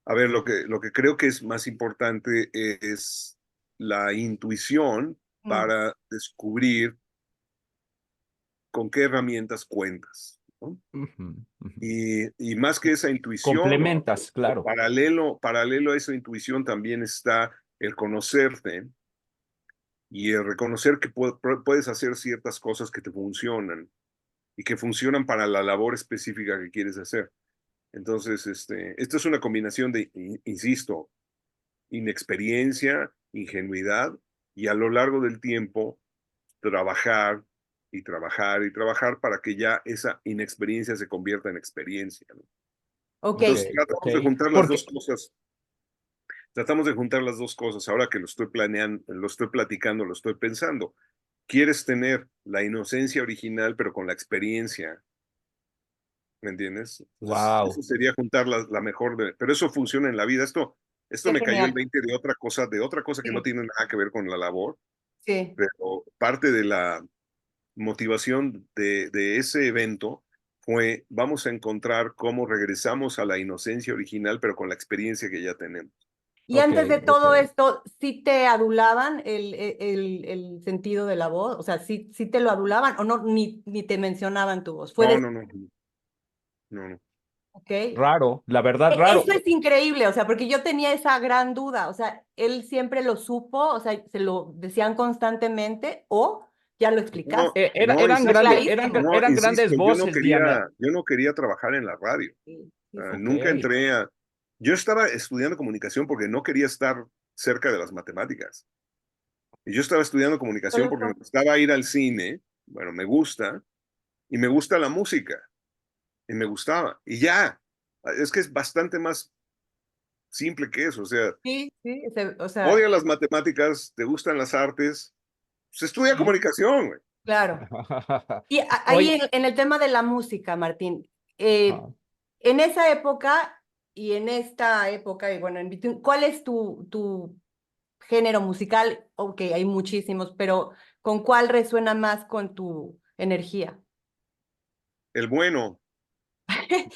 a ver, lo que creo que es más importante es la intuición Mm, para descubrir con qué herramientas cuentas, ¿no? Ujú, ujú. Y más que esa intuición, Complementas, claro. paralelo a esa intuición también está el conocerte y el reconocer que puedes hacer ciertas cosas que te funcionan y que funcionan para la labor específica que quieres hacer. Entonces, esto es una combinación de, insisto, inexperiencia, ingenuidad y a lo largo del tiempo trabajar y trabajar y trabajar para que ya esa inexperiencia se convierta en experiencia, ¿no? ok. Entonces Ok. tratamos de juntar las Porque, dos cosas. Tratamos de juntar las dos cosas. Ahora que lo estoy planeando, lo estoy platicando, lo estoy pensando. Quieres tener la inocencia original, pero con la experiencia, ¿me entiendes? Entonces, eso wow. sería juntar la mejor de, pero eso funciona en la vida. Esto Qué me cayó el genial. 20 de otra cosa que no Sí, tiene nada que ver con la labor, sí. pero parte de la motivación de ese evento fue, vamos a encontrar cómo regresamos a la inocencia original, pero con la experiencia que ya tenemos. Y Ok, antes de ok. todo esto, ¿sí te adulaban el sentido de la voz? O sea, ¿sí te lo adulaban o no, ni te mencionaban tu voz? Fue No, de, no, no, no, no. ok. Raro, la verdad, raro. Eso es increíble, o sea, porque yo tenía esa gran duda, o sea, él siempre lo supo, o sea, se lo decían constantemente o ya lo explicaste. No, Fue insisto, clarísimo. no, Eran insisto, grandes voces, Diana. yo no quería trabajar en la radio. Sí, sí, sí. Ok. Nunca yo estaba estudiando comunicación porque no quería estar cerca de las matemáticas. Y yo estaba estudiando comunicación Solo porque me eso. gustaba ir al cine, bueno, me gusta, y me gusta la música, y me gustaba. Y ya, es que es bastante más simple que eso. O sea, Sí, sí, o sea, odia las matemáticas, te gustan las artes, pues estudia comunicación, güey. claro. Y ahí Oye, en el tema de la música, Martín, ah, en esa época y en esta época, y bueno, ¿cuál es tu género musical? Ok, hay muchísimos, pero ¿con cuál resuena más con tu energía? El bueno,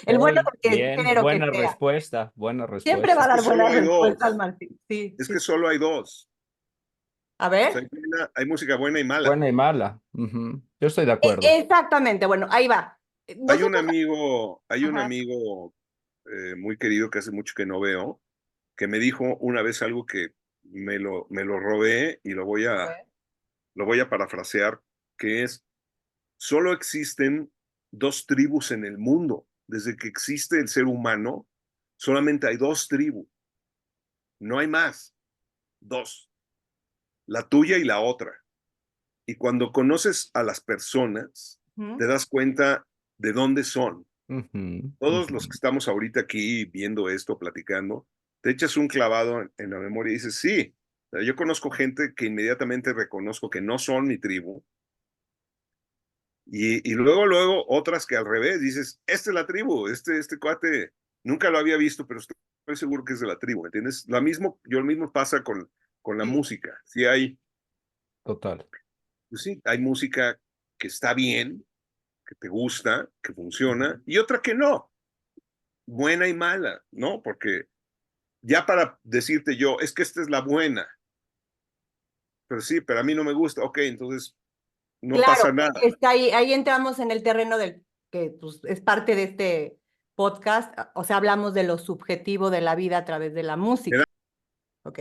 El bueno muy porque el bien, género que buena sea. respuesta, buena Siempre va a respuesta. es que dar solo buenas hay respuestas, dos, Martín. Sí, es sí. que solo hay dos. A O sea, ver. hay música buena y mala. Buena y mala. Ujú. Yo estoy de acuerdo. Exactamente, bueno, ahí va. Nosotros, Hay un ajá, amigo muy querido que hace mucho que no veo, que me dijo una vez algo que me lo robé y a ver. lo voy a parafrasear, que es, solo existen dos tribus en el mundo. Desde que existe el ser humano, solamente hay dos tribus, no hay más, dos, la tuya y la otra. Y cuando conoces a las personas, Ujú. te das cuenta de dónde son. Ujú, Todos los que ujú. estamos ahorita aquí viendo esto, platicando, te echas un clavado en la memoria y dices, sí, yo conozco gente que inmediatamente reconozco que no son mi tribu, y luego otras que al revés, dices, esta es la tribu, este cuate, nunca lo había visto, pero estoy seguro que es de la tribu, ¿entiendes? Lo mismo pasa con la Sí. música. Sí hay, Total. pues sí, hay música que está bien, que te gusta, que funciona, y otra que no, buena y mala, ¿no? Porque ya para decirte yo, es que esta es la buena, pero sí, pero a mí no me gusta, ok, entonces no Claro, pasa nada. está ahí entramos en el terreno del que pues, es parte de este podcast, o sea, hablamos de lo subjetivo de la vida a través de la música, Era- ¿ok?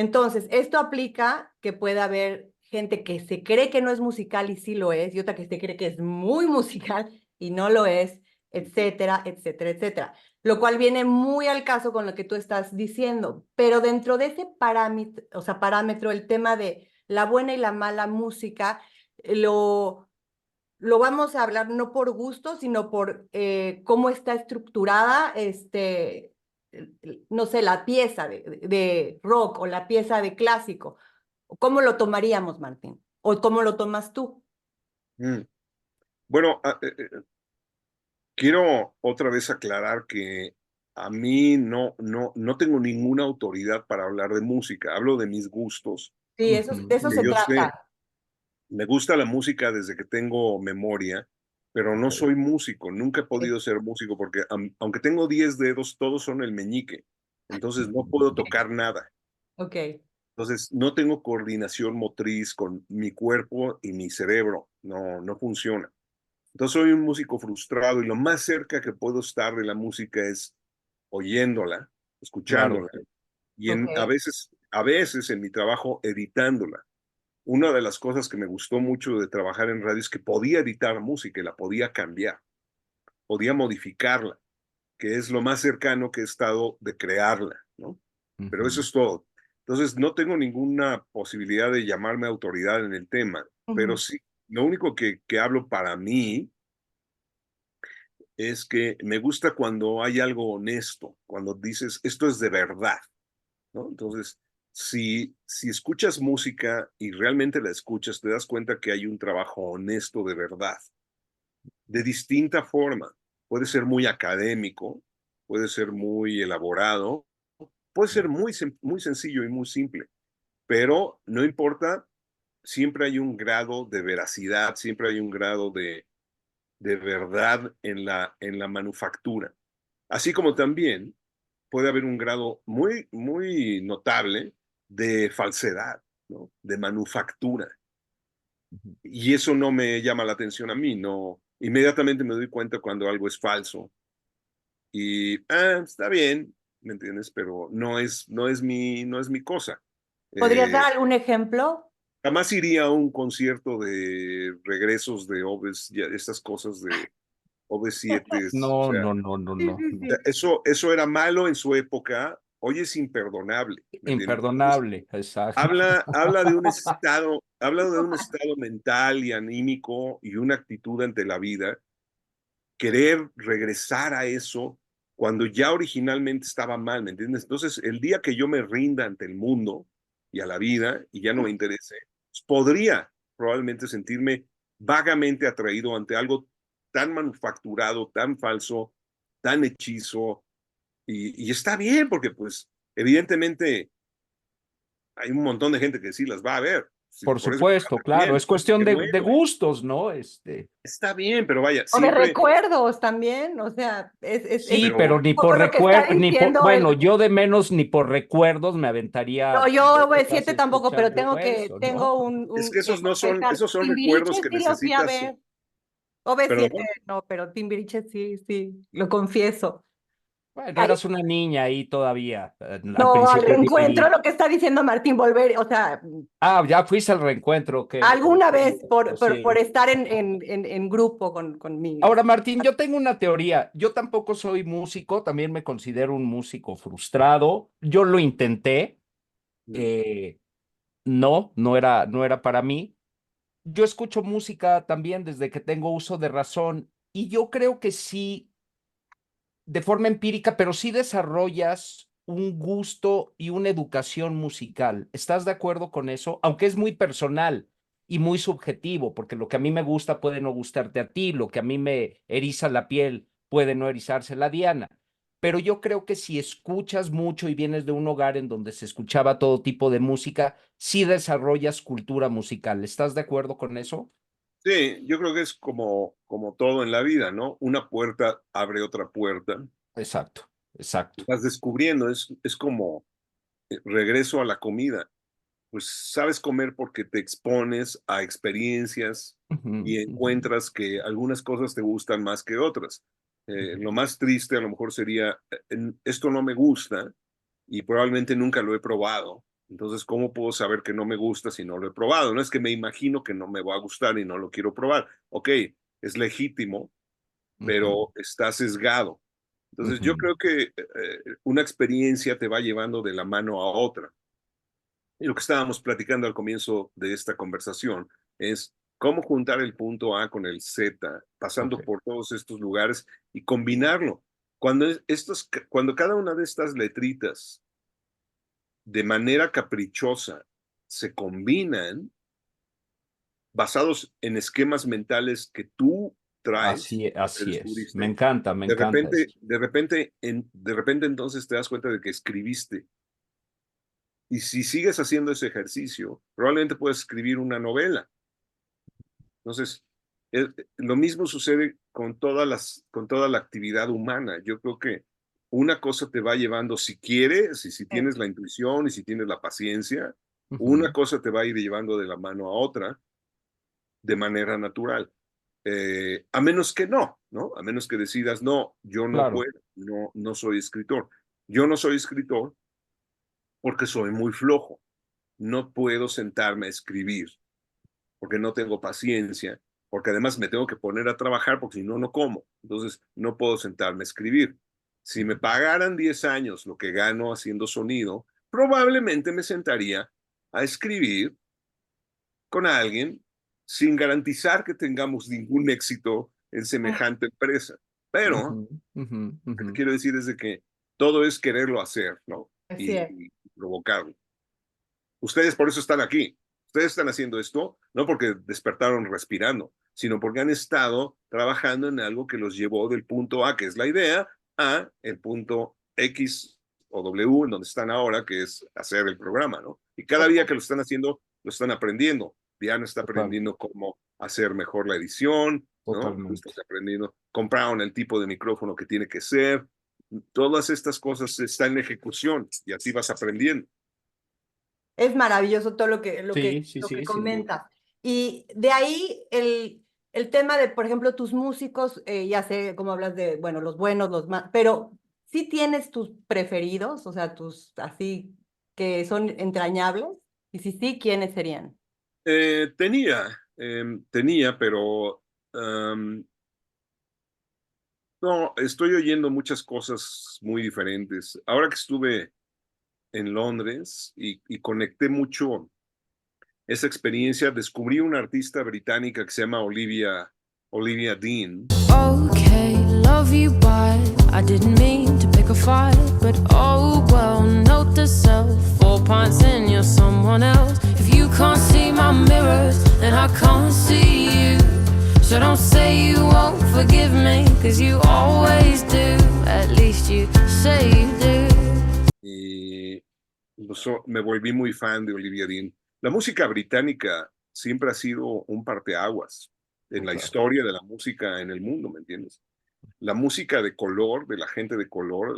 Entonces, esto aplica que puede haber gente que se cree que no es musical y sí lo es, y otra que se cree que es muy musical y no lo es, etcétera, etcétera, etcétera. Lo cual viene muy al caso con lo que tú estás diciendo. Pero dentro de ese parámetro, o sea, parámetro, el tema de la buena y la mala música, lo vamos a hablar no por gusto, sino por cómo está estructurada, no sé, la pieza de rock o la pieza de clásico. ¿Cómo lo tomaríamos, Martín? ¿O cómo lo tomas tú? Mm. Bueno, quiero otra vez aclarar que a mí no tengo ninguna autoridad para hablar de música. Hablo de mis gustos. Sí, de eso se Yo sé, trata. me gusta la música desde que tengo memoria, pero no soy músico. Nunca he podido ser músico porque aunque tengo 10 dedos, todos son el meñique. Entonces no puedo tocar nada. Ok. Entonces no tengo coordinación motriz con mi cuerpo y mi cerebro. No funciona. Entonces soy un músico frustrado y lo más cerca que puedo estar de la música es oyéndola, Claro. escuchándola y Ok. a veces en mi trabajo editándola. Una de las cosas que me gustó mucho de trabajar en radio es que podía editar música y la podía cambiar, podía modificarla, que es lo más cercano que he estado de crearla, ¿no? Pero eso es todo. Entonces no tengo ninguna posibilidad de llamarme autoridad en el tema, pero sí, lo único que hablo para mí es que me gusta cuando hay algo honesto, cuando dices, esto es de verdad, ¿no? Entonces, si escuchas música y realmente la escuchas, te das cuenta que hay un trabajo honesto de verdad, de distinta forma. Puede ser muy académico, puede ser muy elaborado, puede ser muy sencillo y muy simple, pero no importa, siempre hay un grado de veracidad, siempre hay un grado de verdad en la manufactura. Así como también puede haber un grado muy notable de falsedad, ¿no? De manufactura. Y eso no me llama la atención a mí, no. Inmediatamente me doy cuenta cuando algo es falso. Y, está bien, ¿me entiendes? Pero no es mi cosa. ¿Podrías Eh, dar algún ejemplo? Jamás iría a un concierto de regresos de OVES, estas cosas de OV7, o No, sea, no, no, no, Sí, no, sí, no. sí. eso era malo en su época, hoy es imperdonable, ¿me entiendes? Entonces, Imperdonable, exacto. habla de un estado mental y anímico y una actitud ante la vida, querer regresar a eso cuando ya originalmente estaba mal, ¿me entiendes? Entonces, el día que yo me rinda ante el mundo y a la vida y ya no me interese, pues podría probablemente sentirme vagamente atraído ante algo tan manufacturado, tan falso, tan hechizo, y está bien, porque pues evidentemente hay un montón de gente que sí las va a ver, sí, Por por eso está supuesto, claro. bien, Es cuestión qué de bueno, gustos, ¿no? está bien, pero vaya, O de siempre, recuerdos también, o sea, es Sí, pero pero un ni por poco lo que está recuerdo, diciendo bueno, el... yo de menos ni por recuerdos me No, aventaría yo 2 horas OV7 tampoco, pero escuchando eso, ¿no? tengo es que esos que no son, confesar, esos son recuerdos Timbiriche que sí lo fui a necesitas, ver. OV7 perdón. no, pero Timbiriche sí, sí, lo confieso. Bueno, Ay, eras una niña ahí todavía, al no, al principio de reencuentro, vivir. lo que está diciendo Martín, volver, o sea, Ah, ya fuiste al reencuentro, ¿qué? alguna vez por Sí. estar en grupo con mi... Ahora, Martín, yo tengo una teoría. Yo tampoco soy músico, también me considero un músico frustrado. Yo lo intenté, eh, no era para mí. Yo escucho música también desde que tengo uso de razón y yo creo que sí, de forma empírica, pero sí desarrollas un gusto y una educación musical. ¿Estás de acuerdo con eso? Aunque es muy personal y muy subjetivo, porque lo que a mí me gusta puede no gustarte a ti, lo que a mí me eriza la piel puede no erizársela a Diana. Pero yo creo que si escuchas mucho y vienes de un hogar en donde se escuchaba todo tipo de música, sí desarrollas cultura musical. ¿Estás de acuerdo con eso? Sí, yo creo que es como todo en la vida, ¿no? Una puerta abre otra puerta. Exacto, exacto. Vas descubriendo, es como regreso a la comida. Pues sabes comer porque te expones a experiencias Ujú, y ujú. encuentras que algunas cosas te gustan más que otras. Lo más triste a lo mejor sería, esto no me gusta y probablemente nunca lo he probado, Entonces, ¿cómo puedo saber que no me gusta si no lo he probado? No es que me imagino que no me va a gustar y no lo quiero probar. Ok, es legítimo, pero está sesgado. Entonces, yo creo que una experiencia te va llevando de la mano a otra. Y lo que estábamos platicando al comienzo de esta conversación es cómo juntar el punto A con el Z, pasando por todos estos lugares y combinarlo. Cuando cada una de estas letritas de manera caprichosa se combinan, basados en esquemas mentales que tú traes, Así que es. descubriste, Me encanta de repente, eso. de repente entonces te das cuenta de que escribiste. Y si sigues haciendo ese ejercicio, probablemente puedas escribir una novela. Entonces, lo mismo sucede con toda la actividad humana. Yo creo que una cosa te va llevando, si quieres, y si tienes la intuición y si tienes la paciencia, una cosa te va a ir llevando de la mano a otra de manera natural. A menos que no, ¿no? A menos que decidas, no, yo no Claro. puedo, no soy escritor. Yo no soy escritor porque soy muy flojo. No puedo sentarme a escribir porque no tengo paciencia, porque además me tengo que poner a trabajar porque si no, no como. Entonces, no puedo sentarme a escribir. Si me pagaran 10 años lo que gano haciendo sonido, probablemente me sentaría a escribir con alguien sin garantizar que tengamos ningún éxito en semejante empresa. Pero lo que te quiero decir es de que todo es quererlo hacer, ¿no? Así es. Y provocarlo. Ustedes por eso están aquí. Ustedes están haciendo esto no porque despertaron respirando, sino porque han estado trabajando en algo que los llevó del punto A, que es la idea, a el punto X o W, en donde están ahora, que es hacer el programa, ¿no? Y cada día que lo están haciendo, lo están aprendiendo. Diana está aprendiendo cómo hacer mejor la edición, ¿no? Tú estás aprendiendo, compraron el tipo de micrófono que tiene que ser. Todas estas cosas están en ejecución y así vas aprendiendo. Es maravilloso todo lo que Sí, sin duda. comentas. Y de ahí el tema de, por ejemplo, tus músicos, ya sé cómo hablas de, bueno, los buenos, los más, pero ¿sí tienes tus preferidos? O sea, tus así que son entrañables. Y si sí, ¿quiénes serían? Tenía, pero no, estoy oyendo muchas cosas muy diferentes. Ahora que estuve en Londres y conecté mucho esa experiencia, descubrí una artista británica que se llama Olivia Dean. Okay, love you, but I didn't mean to pick a fight. But oh well, note to self, 4 pints and you're someone else. If you can't see my mirrors, then I can't see you. So don't say you won't forgive me, cause you always do. At least you say you do. Y me volví muy fan de Olivia Dean. La música británica siempre ha sido un parteaguas en la historia de la música en el mundo, ¿me entiendes? La música de color, de la gente de color,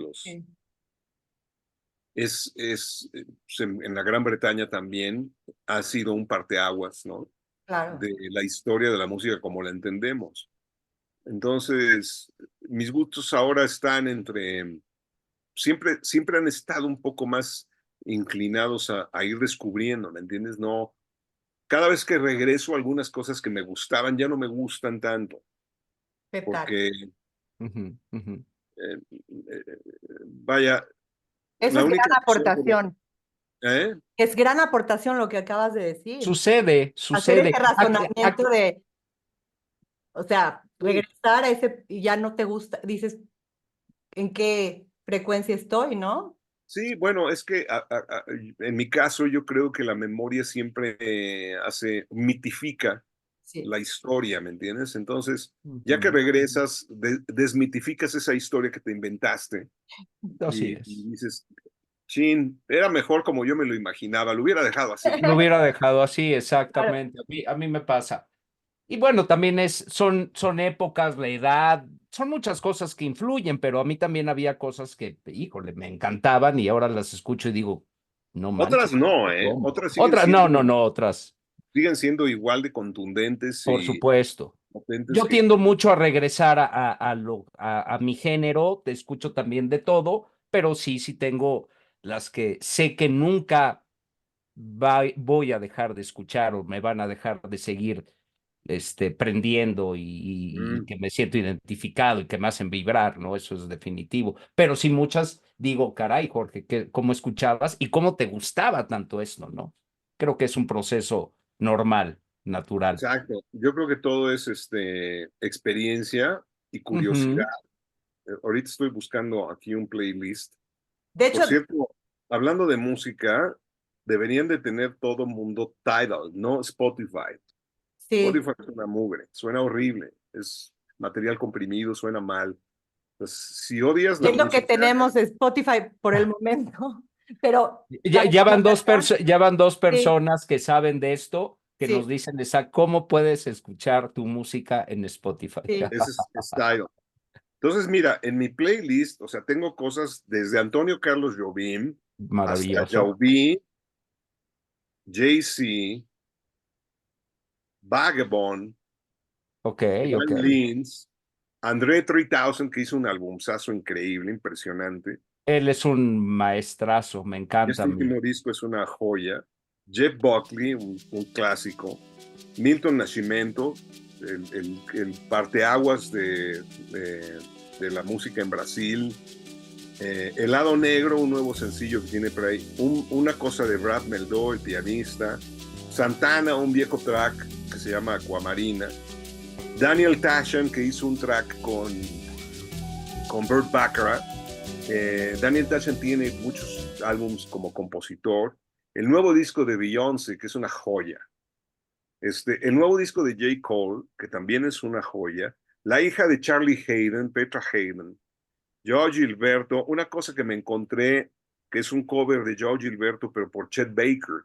en la Gran Bretaña también ha sido un parteaguas, ¿no? Claro. De la historia de la música como la entendemos. Entonces, mis gustos ahora están siempre han estado un poco más inclinados a ir descubriendo, ¿me entiendes? No, cada vez que regreso algunas cosas que me gustaban ya no me gustan tanto. Porque, vaya. Eso es gran aportación. Es gran aportación lo que acabas de decir. Sucede. Hacer ese razonamiento de, o sea, regresar a ese y ya no te gusta, dices, ¿en qué frecuencia estoy, no? Sí, bueno, es que en mi caso yo creo que la memoria siempre mitifica la historia, ¿me entiendes? Entonces, ya que regresas, desmitificas esa historia que te inventaste. Así es. Y dices, chin, era mejor como yo me lo imaginaba, lo hubiera dejado así. Lo hubiera dejado así, exactamente. A mí me pasa. Y bueno, también son épocas, la edad, son muchas cosas que influyen, pero a mí también había cosas que, híjole, me encantaban y ahora las escucho y digo, no manches. Otras no, ¿eh? Otras otras. Siguen siendo igual de contundentes. Por supuesto. Yo tiendo mucho a regresar a mi género, te escucho también de todo, pero sí tengo las que sé que nunca voy a dejar de escuchar o me van a dejar de seguir prendiendo y que me siento identificado y que me hacen vibrar, ¿no? Eso es definitivo. Pero sí muchas digo, caray, Jorge, ¿cómo escuchabas y cómo te gustaba tanto esto, ¿no? Creo que es un proceso normal, natural. Exacto. Yo creo que todo es experiencia y curiosidad. Ujú. Ahorita estoy buscando aquí un playlist. De Por hecho, cierto, hablando de música, deberían de tener todo mundo Tidal, no Spotify. sí, Spotify es una mugre, suena horrible, es material comprimido, suena mal. Pues, si odias y la es lo que música, tenemos de Spotify por el momento, pero la Ya van dos sí, personas que saben de esto, que nos sí, dicen cómo puedes escuchar tu música en Spotify. sí. ese es Tidal. Entonces, mira, en mi playlist, o sea, tengo cosas desde Antonio Carlos Jobim hasta Maravilloso. Jaubi, Jay-Z, Vagabond, Ok, ok. Juan Lins, André 3000, que hizo un albumzazo increíble, impresionante. Él es un maestrazo, me encanta Este a mí. último disco es una joya. Jeff Buckley, un clásico. Milton Nascimento, el parteaguas de la música en Brasil. El Lado Negro, un nuevo sencillo que tiene por ahí. Una cosa de Brad Meldó, el pianista. Santana, un viejo track que se llama Aquamarina. Daniel Tashan, que hizo un track con Burt Bacharach. Daniel Tashan tiene muchos álbumes como compositor. El nuevo disco de Beyoncé, que es una joya. El nuevo disco de J. Cole, que también es una joya. La hija de Charlie Hayden, Petra Hayden. Joe Gilberto, una cosa que me encontré, que es un cover de Joe Gilberto, pero por Chet Baker.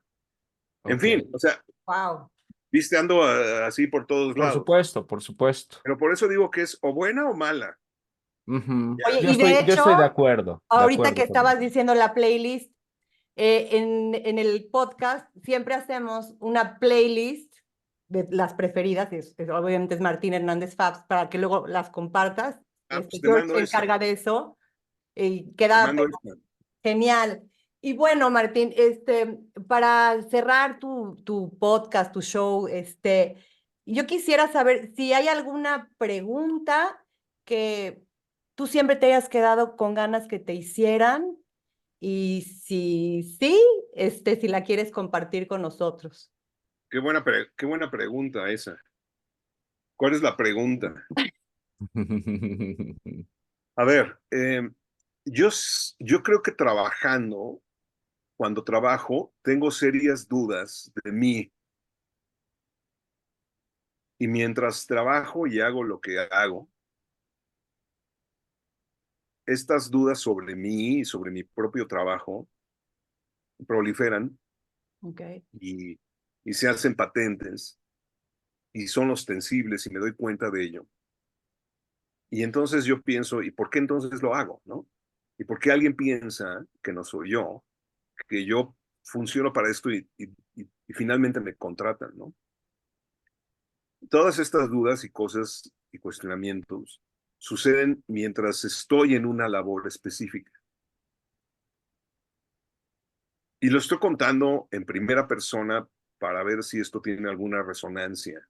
En Ok. fin, o sea, Wow. viste, ando así por todos Por lados. supuesto, por supuesto. Pero por eso digo que es o buena o mala. Ujú. Oye, Ya. y de Yo estoy hecho, de ahorita que acuerdo con estabas eso. diciendo la playlist, en el podcast siempre hacemos una playlist de las preferidas, obviamente es Martín Hernández Fabs, para que luego las compartas. Pues te George mando se esa. encarga de eso y Te queda mando esa. genial. Y bueno, Martín, para cerrar tu podcast, tu show, yo quisiera saber si hay alguna pregunta que tú siempre te hayas quedado con ganas que te hicieran y si sí, si la quieres compartir con nosotros. Qué buena pregunta esa. ¿Cuál es la pregunta? A ver, yo creo que trabajando, cuando trabajo, tengo serias dudas de mí. Y mientras trabajo y hago lo que hago, estas dudas sobre mí y sobre mi propio trabajo proliferan Okay. y se hacen patentes y son ostensibles y me doy cuenta de ello. Y entonces yo pienso, ¿y por qué entonces lo hago, no? ¿Y por qué alguien piensa que no soy yo, que yo funciono para esto y finalmente me contratan, ¿no? Todas estas dudas y cosas y cuestionamientos suceden mientras estoy en una labor específica. Y lo estoy contando en primera persona para ver si esto tiene alguna resonancia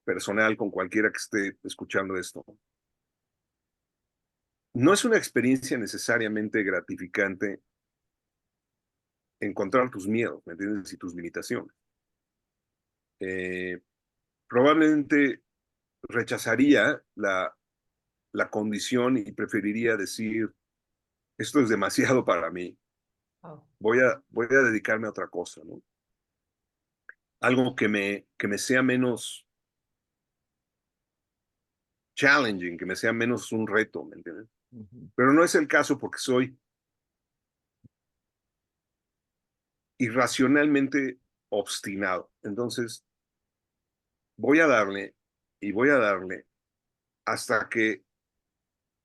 personal con cualquiera que esté escuchando esto. No es una experiencia necesariamente gratificante encontrar tus miedos, ¿me entiendes? Y tus limitaciones. Probablemente rechazaría la condición y preferiría decir, esto es demasiado para mí, Oh. voy a dedicarme a otra cosa, ¿no? Algo que me sea menos challenging, que me sea menos un reto, ¿me entiendes? Pero no es el caso porque soy irracionalmente obstinado. Entonces, voy a darle y voy a darle hasta que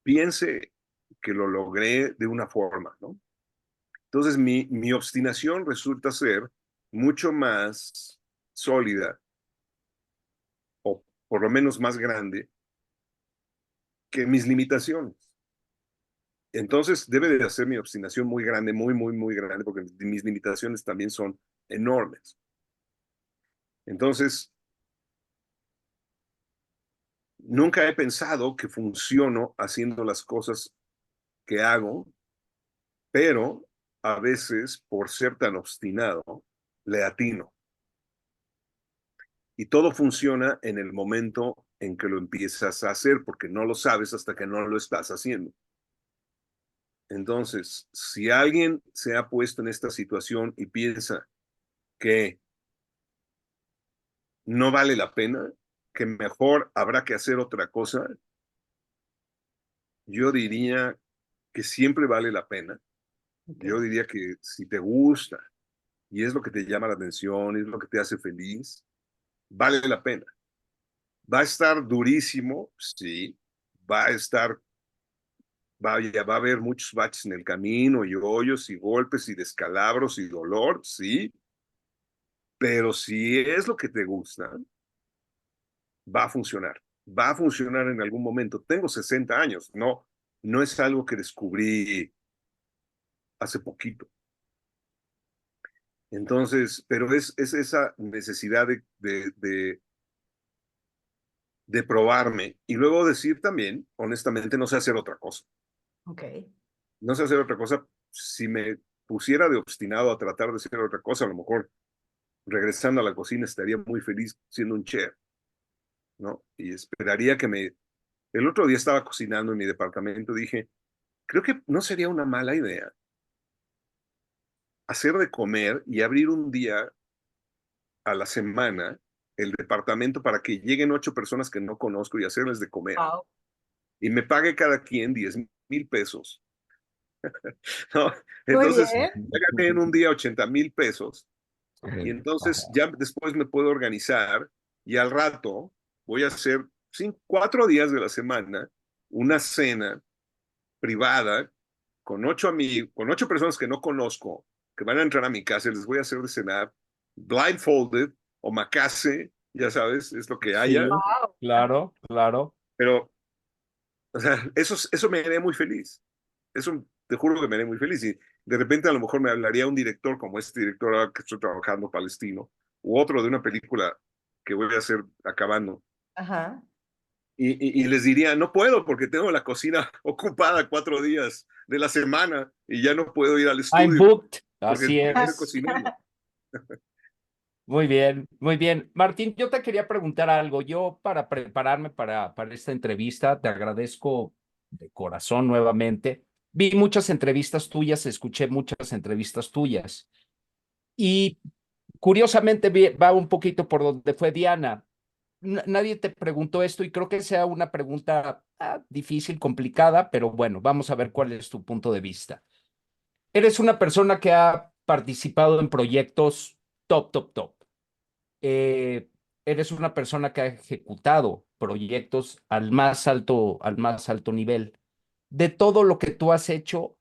piense que lo logré de una forma, ¿no? Entonces, mi obstinación resulta ser mucho más sólida, o por lo menos más grande, que mis limitaciones. Entonces debe de hacer mi obstinación muy grande, muy, muy, muy grande, porque mis limitaciones también son enormes. Entonces, nunca he pensado que funciono haciendo las cosas que hago, pero a veces, por ser tan obstinado, le atino. Y todo funciona en el momento en que lo empiezas a hacer, porque no lo sabes hasta que no lo estás haciendo. Entonces, si alguien se ha puesto en esta situación y piensa que no vale la pena, que mejor habrá que hacer otra cosa, yo diría que siempre vale la pena. Yo diría que si te gusta y es lo que te llama la atención, es lo que te hace feliz, vale la pena. Va a estar durísimo, sí, va a estar, va a haber muchos baches en el camino y hoyos y golpes y descalabros y dolor, sí, pero si es lo que te gusta, va a funcionar. Va a funcionar en algún momento. Tengo 60 años, no es algo que descubrí hace poquito. Entonces, pero es esa necesidad de probarme y luego decir también, honestamente, no sé hacer otra cosa. Ok. No sé hacer otra cosa. Si me pusiera de obstinado a tratar de hacer otra cosa, a lo mejor regresando a la cocina estaría muy feliz siendo un chef, ¿no? Y esperaría que me... El otro día estaba cocinando en mi departamento, dije, creo que no sería una mala idea hacer de comer y abrir un día a la semana el departamento para que lleguen 8 personas que no conozco y hacerles de comer. Wow. Y me pague cada quien 10,000 pesos. ¿No? Muy Entonces, bien. ya gané en un día 80,000 pesos. Y entonces ya después me puedo organizar y al rato voy a hacer 4 días de la semana una cena privada con 8 amigos, con 8 personas que no conozco, que van a entrar a mi casa y les voy a hacer de cenar blindfolded o macase, ya sabes, es lo que haya. Sí, Wow. claro, claro. Pero, o sea, eso me haría muy feliz. Eso te juro que me haría muy feliz. Y de repente a lo mejor me hablaría un director como este director ahora que estoy trabajando, palestino, u otro de una película que voy a hacer acabando. Ajá. Y les diría, no puedo porque tengo la cocina ocupada 4 días de la semana y ya no puedo ir al I'm estudio booked. porque Así estoy es. cocinando. Muy bien, muy bien. Martín, yo te quería preguntar algo. Yo para prepararme para esta entrevista, te agradezco de corazón nuevamente. Vi muchas entrevistas tuyas, escuché muchas entrevistas tuyas y curiosamente va un poquito por donde fue Diana. Nadie te preguntó esto y creo que sea una pregunta difícil, complicada, pero bueno, vamos a ver cuál es tu punto de vista. Eres una persona que ha participado en proyectos top. eh, Eres una persona que ha ejecutado proyectos al más alto nivel. De todo lo que tú has hecho,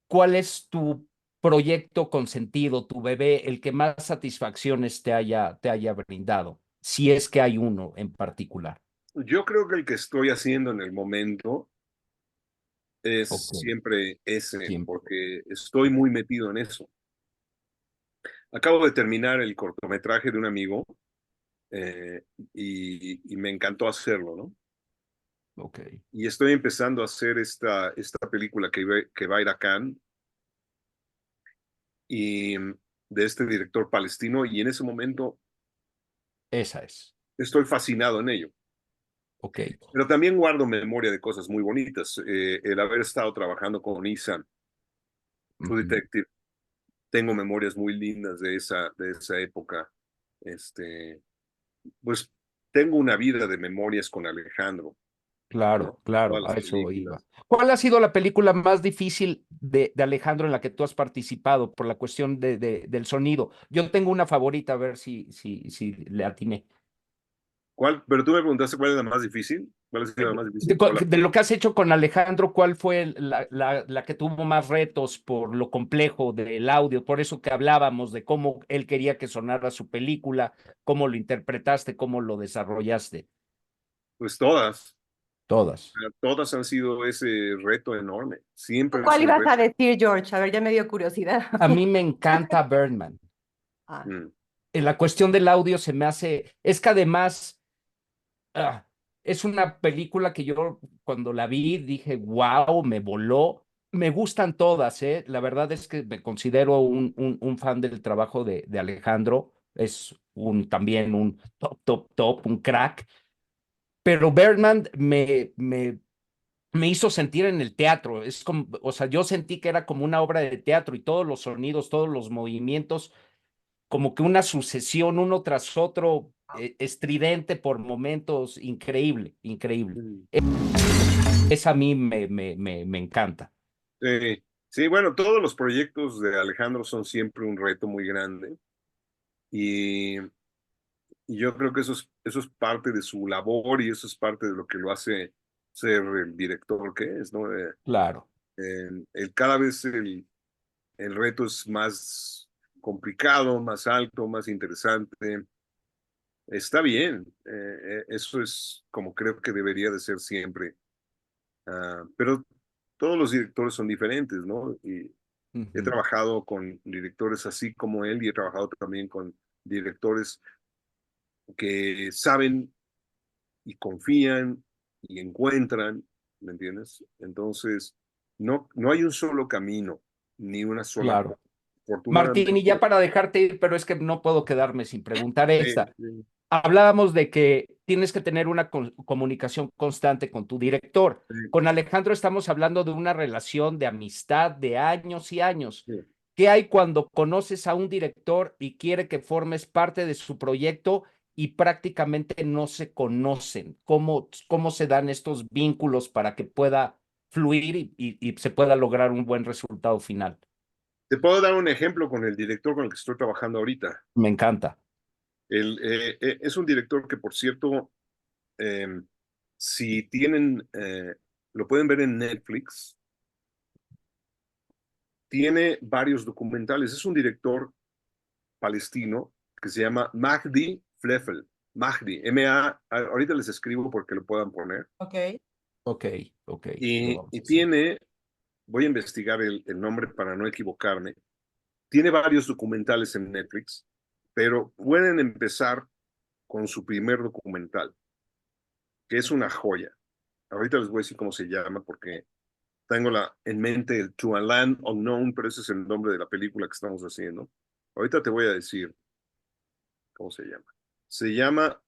¿cuál es tu proyecto consentido, tu bebé, el que más satisfacciones te haya brindado? Si es que hay uno en particular. Yo creo que el que estoy haciendo en el momento es Ok, siempre ese, siempre. porque estoy muy metido en eso. Acabo de terminar el cortometraje de un amigo eh, y me encantó hacerlo, ¿no? Ok. Y estoy empezando a hacer esta película que va a ir a Cannes y de este director palestino y en ese momento Esa es. estoy fascinado en ello. Ok. Pero también guardo memoria de cosas muy bonitas. El haber estado trabajando con Isan, True Ujú. Detective, tengo memorias muy lindas de esa época. Pues tengo una vida de memorias con Alejandro, ¿no? Claro, claro, Todas a las eso iba. películas. ¿Cuál ha sido la película más difícil de Alejandro en la que tú has participado por la cuestión del sonido? Yo tengo una favorita, a ver si le atiné. ¿Cuál? Pero tú me preguntaste cuál es la más difícil. ¿Cuál ha sido la más difícil? De lo que has hecho con Alejandro, ¿cuál fue la que tuvo más retos por lo complejo del audio? Por eso que hablábamos de cómo él quería que sonara su película, cómo lo interpretaste, cómo lo desarrollaste. Pues todas. Todas. Todas han sido ese reto enorme. Siempre es ¿Cuál un ibas reto. a decir, George? A ver, ya me dio curiosidad. A mí me encanta Birdman. Ah, Mm. En la cuestión del audio se me hace, es que además es una película que yo cuando la vi dije, wow, me voló. Me gustan todas, ¿eh? La verdad es que me considero un fan del trabajo de Alejandro. Es también un top, un crack. Pero Birdman me hizo sentir en el teatro. Es como, o sea, yo sentí que era como una obra de teatro y todos los sonidos, todos los movimientos, como que una sucesión uno tras otro, estridente por momentos, increíble, increíble. Mm. Esa a mí me encanta. Sí, sí, bueno, todos los proyectos de Alejandro son siempre un reto muy grande y, y yo creo que eso es parte de su labor y eso es parte de lo que lo hace ser el director que es, ¿no? Claro. Cada vez el reto es más complicado, más alto, más interesante. Está bien, eso es como creo que debería de ser siempre. Pero todos los directores son diferentes, ¿no? Y he Ujú. trabajado con directores así como él y he trabajado también con directores que saben y confían y encuentran, ¿me entiendes? Entonces, no hay un solo camino, ni una sola Claro. cosa. Afortunadamente, Martín, y ya para dejarte ir, pero es que no puedo quedarme sin preguntar esta. sí, Hablábamos de que tienes que tener una comunicación constante con tu director. sí, Con Alejandro estamos hablando de una relación de amistad de años y años. sí. ¿Qué hay cuando conoces a un director y quiere que formes parte de su proyecto y prácticamente no se conocen? ¿Cómo se dan estos vínculos para que pueda fluir y se pueda lograr un buen resultado final? Te puedo dar un ejemplo con el director con el que estoy trabajando ahorita. Me encanta. Es un director que, por cierto, eh, si tienen, lo pueden ver en Netflix, tiene varios documentales. Es un director palestino que se llama Mahdi Fleffel. Mahdi, ahorita les escribo porque lo puedan poner. ok. Ok, ok. Lo Y, vamos a y hacer. tiene, voy a investigar el nombre para no equivocarme. Tiene varios documentales en Netflix, pero pueden empezar con su primer documental, que es una joya. Ahorita les voy a decir cómo se llama porque tengo en mente el To a Land Unknown, pero ese es el nombre de la película que estamos haciendo. Ahorita te voy a decir cómo se llama. Se llama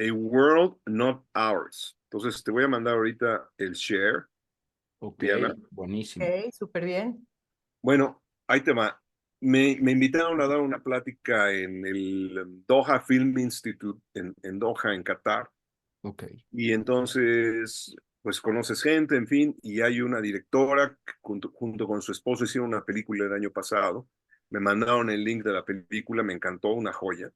A World Not Ours. Entonces te voy a mandar ahorita el share, Ok, Diana. buenísimo. Ok, súper bien. Bueno, ahí te va. Me invitaron a dar una plática en el Doha Film Institute en Doha, en Qatar. Ok. Y entonces, pues conoces gente, en fin, y hay una directora que junto con su esposo hicieron una película el año pasado. Me mandaron el link de la película, me encantó, una joya.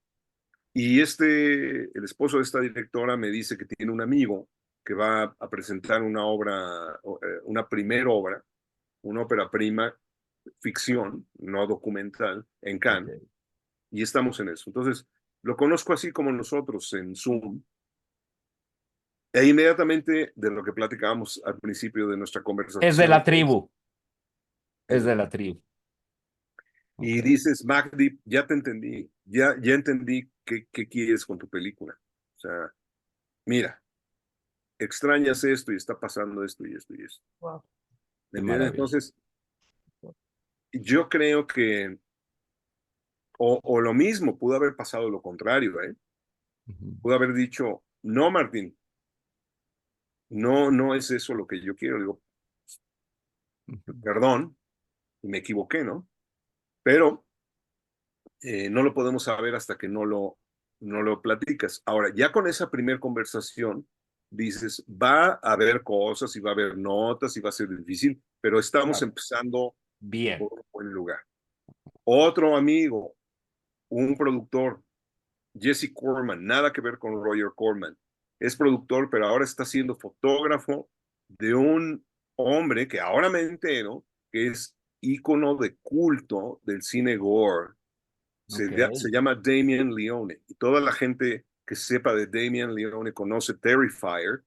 Y el esposo de esta directora me dice que tiene un amigo que va a presentar una obra, una primera obra, una ópera prima, ficción, no documental, en Ok. Cannes, y estamos en eso. Entonces, lo conozco así como nosotros en Zoom, e inmediatamente de lo que platicábamos al principio de nuestra Es de la conversación, tribu. es Es de de la- la tribu. y Ok. dices, Magdi, ya te entendí, ya entendí qué quieres con tu película. O sea, mira, extrañas esto y está pasando esto y esto y esto. Wow. ¿Me Qué entiendes? maravilla. Entonces, yo creo que, o lo mismo, pudo haber pasado lo contrario, ¿eh? Ujú, Pudo haber dicho, no, Martín, no es eso lo que yo quiero. Digo, ujú. perdón, me equivoqué, ¿no? Pero no lo podemos saber hasta que no lo platicas. Ahora, ya con esa primera conversación, dices, va a haber cosas y va a haber notas y va a ser difícil, pero estamos Claro. empezando Bien. por un buen lugar. Otro amigo, un productor, Jesse Corman, nada que ver con Roger Corman, es productor, pero ahora está siendo fotógrafo de un hombre que ahora me entero que es ícono de culto del cine gore. Ok. Se llama Damien Leone y toda la gente que sepa de Damien Leone conoce Terrifier.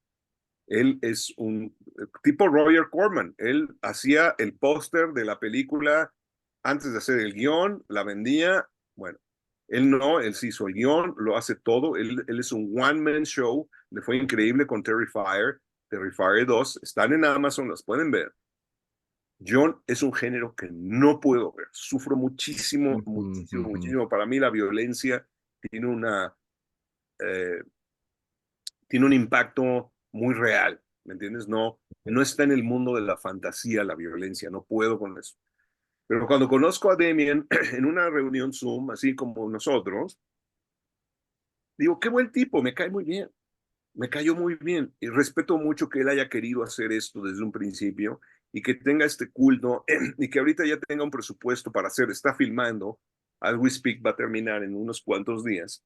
Él es un tipo Roger Corman. Él hacía el póster de la película antes de hacer el guión, la vendía. Bueno, él no, él sí hizo el guión, lo hace todo. Él es un one-man show. Le fue increíble con Terrifier. Terrifier 2. Están en Amazon, las pueden ver. John es un género que no puedo ver. Sufro muchísimo, muchísimo, muchísimo. Para mí la violencia tiene tiene un impacto muy real, ¿me entiendes? No está en el mundo de la fantasía la violencia, no puedo con eso. Pero cuando conozco a Damien en una reunión Zoom, así como nosotros, digo, qué buen tipo, me cae muy bien. Me cayó muy bien y respeto mucho que él haya querido hacer esto desde un principio y que tenga este culto y que ahorita ya tenga un presupuesto para hacer, está filmando, As We Speak va a terminar en unos cuantos días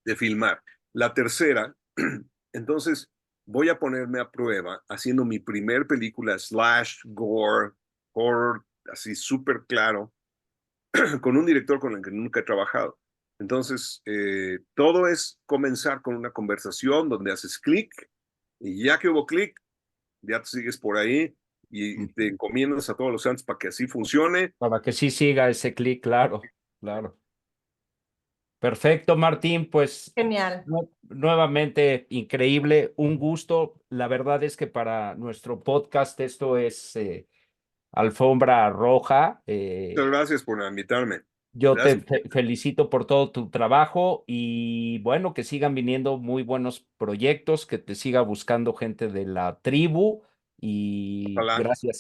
de filmar. La tercera, entonces voy a ponerme a prueba haciendo mi primer película slash gore, horror, así súper claro, con un director con el que nunca he trabajado. Entonces, todo es comenzar con una conversación donde haces clic y ya que hubo clic, ya te sigues por ahí y te encomiendas a todos los santos para que así funcione. Para que sí siga ese clic, claro, claro. Perfecto, Martín, pues Genial. Nuevamente increíble, un gusto. La verdad es que para nuestro podcast esto es alfombra roja. Muchas gracias por invitarme. Yo te felicito por todo tu trabajo y bueno, que sigan viniendo muy buenos proyectos, que te siga buscando gente de la tribu y Ojalá.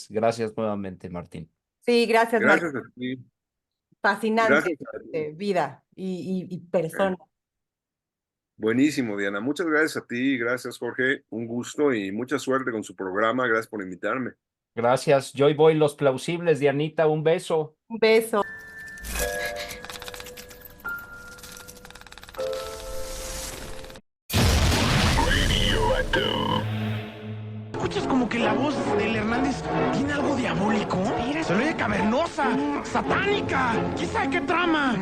Gracias nuevamente, Martín. Sí, gracias, Gracias Martín. a ti. Fascinante Gracias. vida y persona. Buenísimo, Diana. Muchas gracias a ti, gracias, Jorge. Un gusto y mucha suerte con su programa. Gracias por invitarme. Gracias. Yo voy Los Plausibles, Dianita, un beso. Un beso. ¿Escuchas como que la voz del Hernández tiene algo diabólico? Se lo oye cavernosa, satánica. ¿Quién sabe qué trama?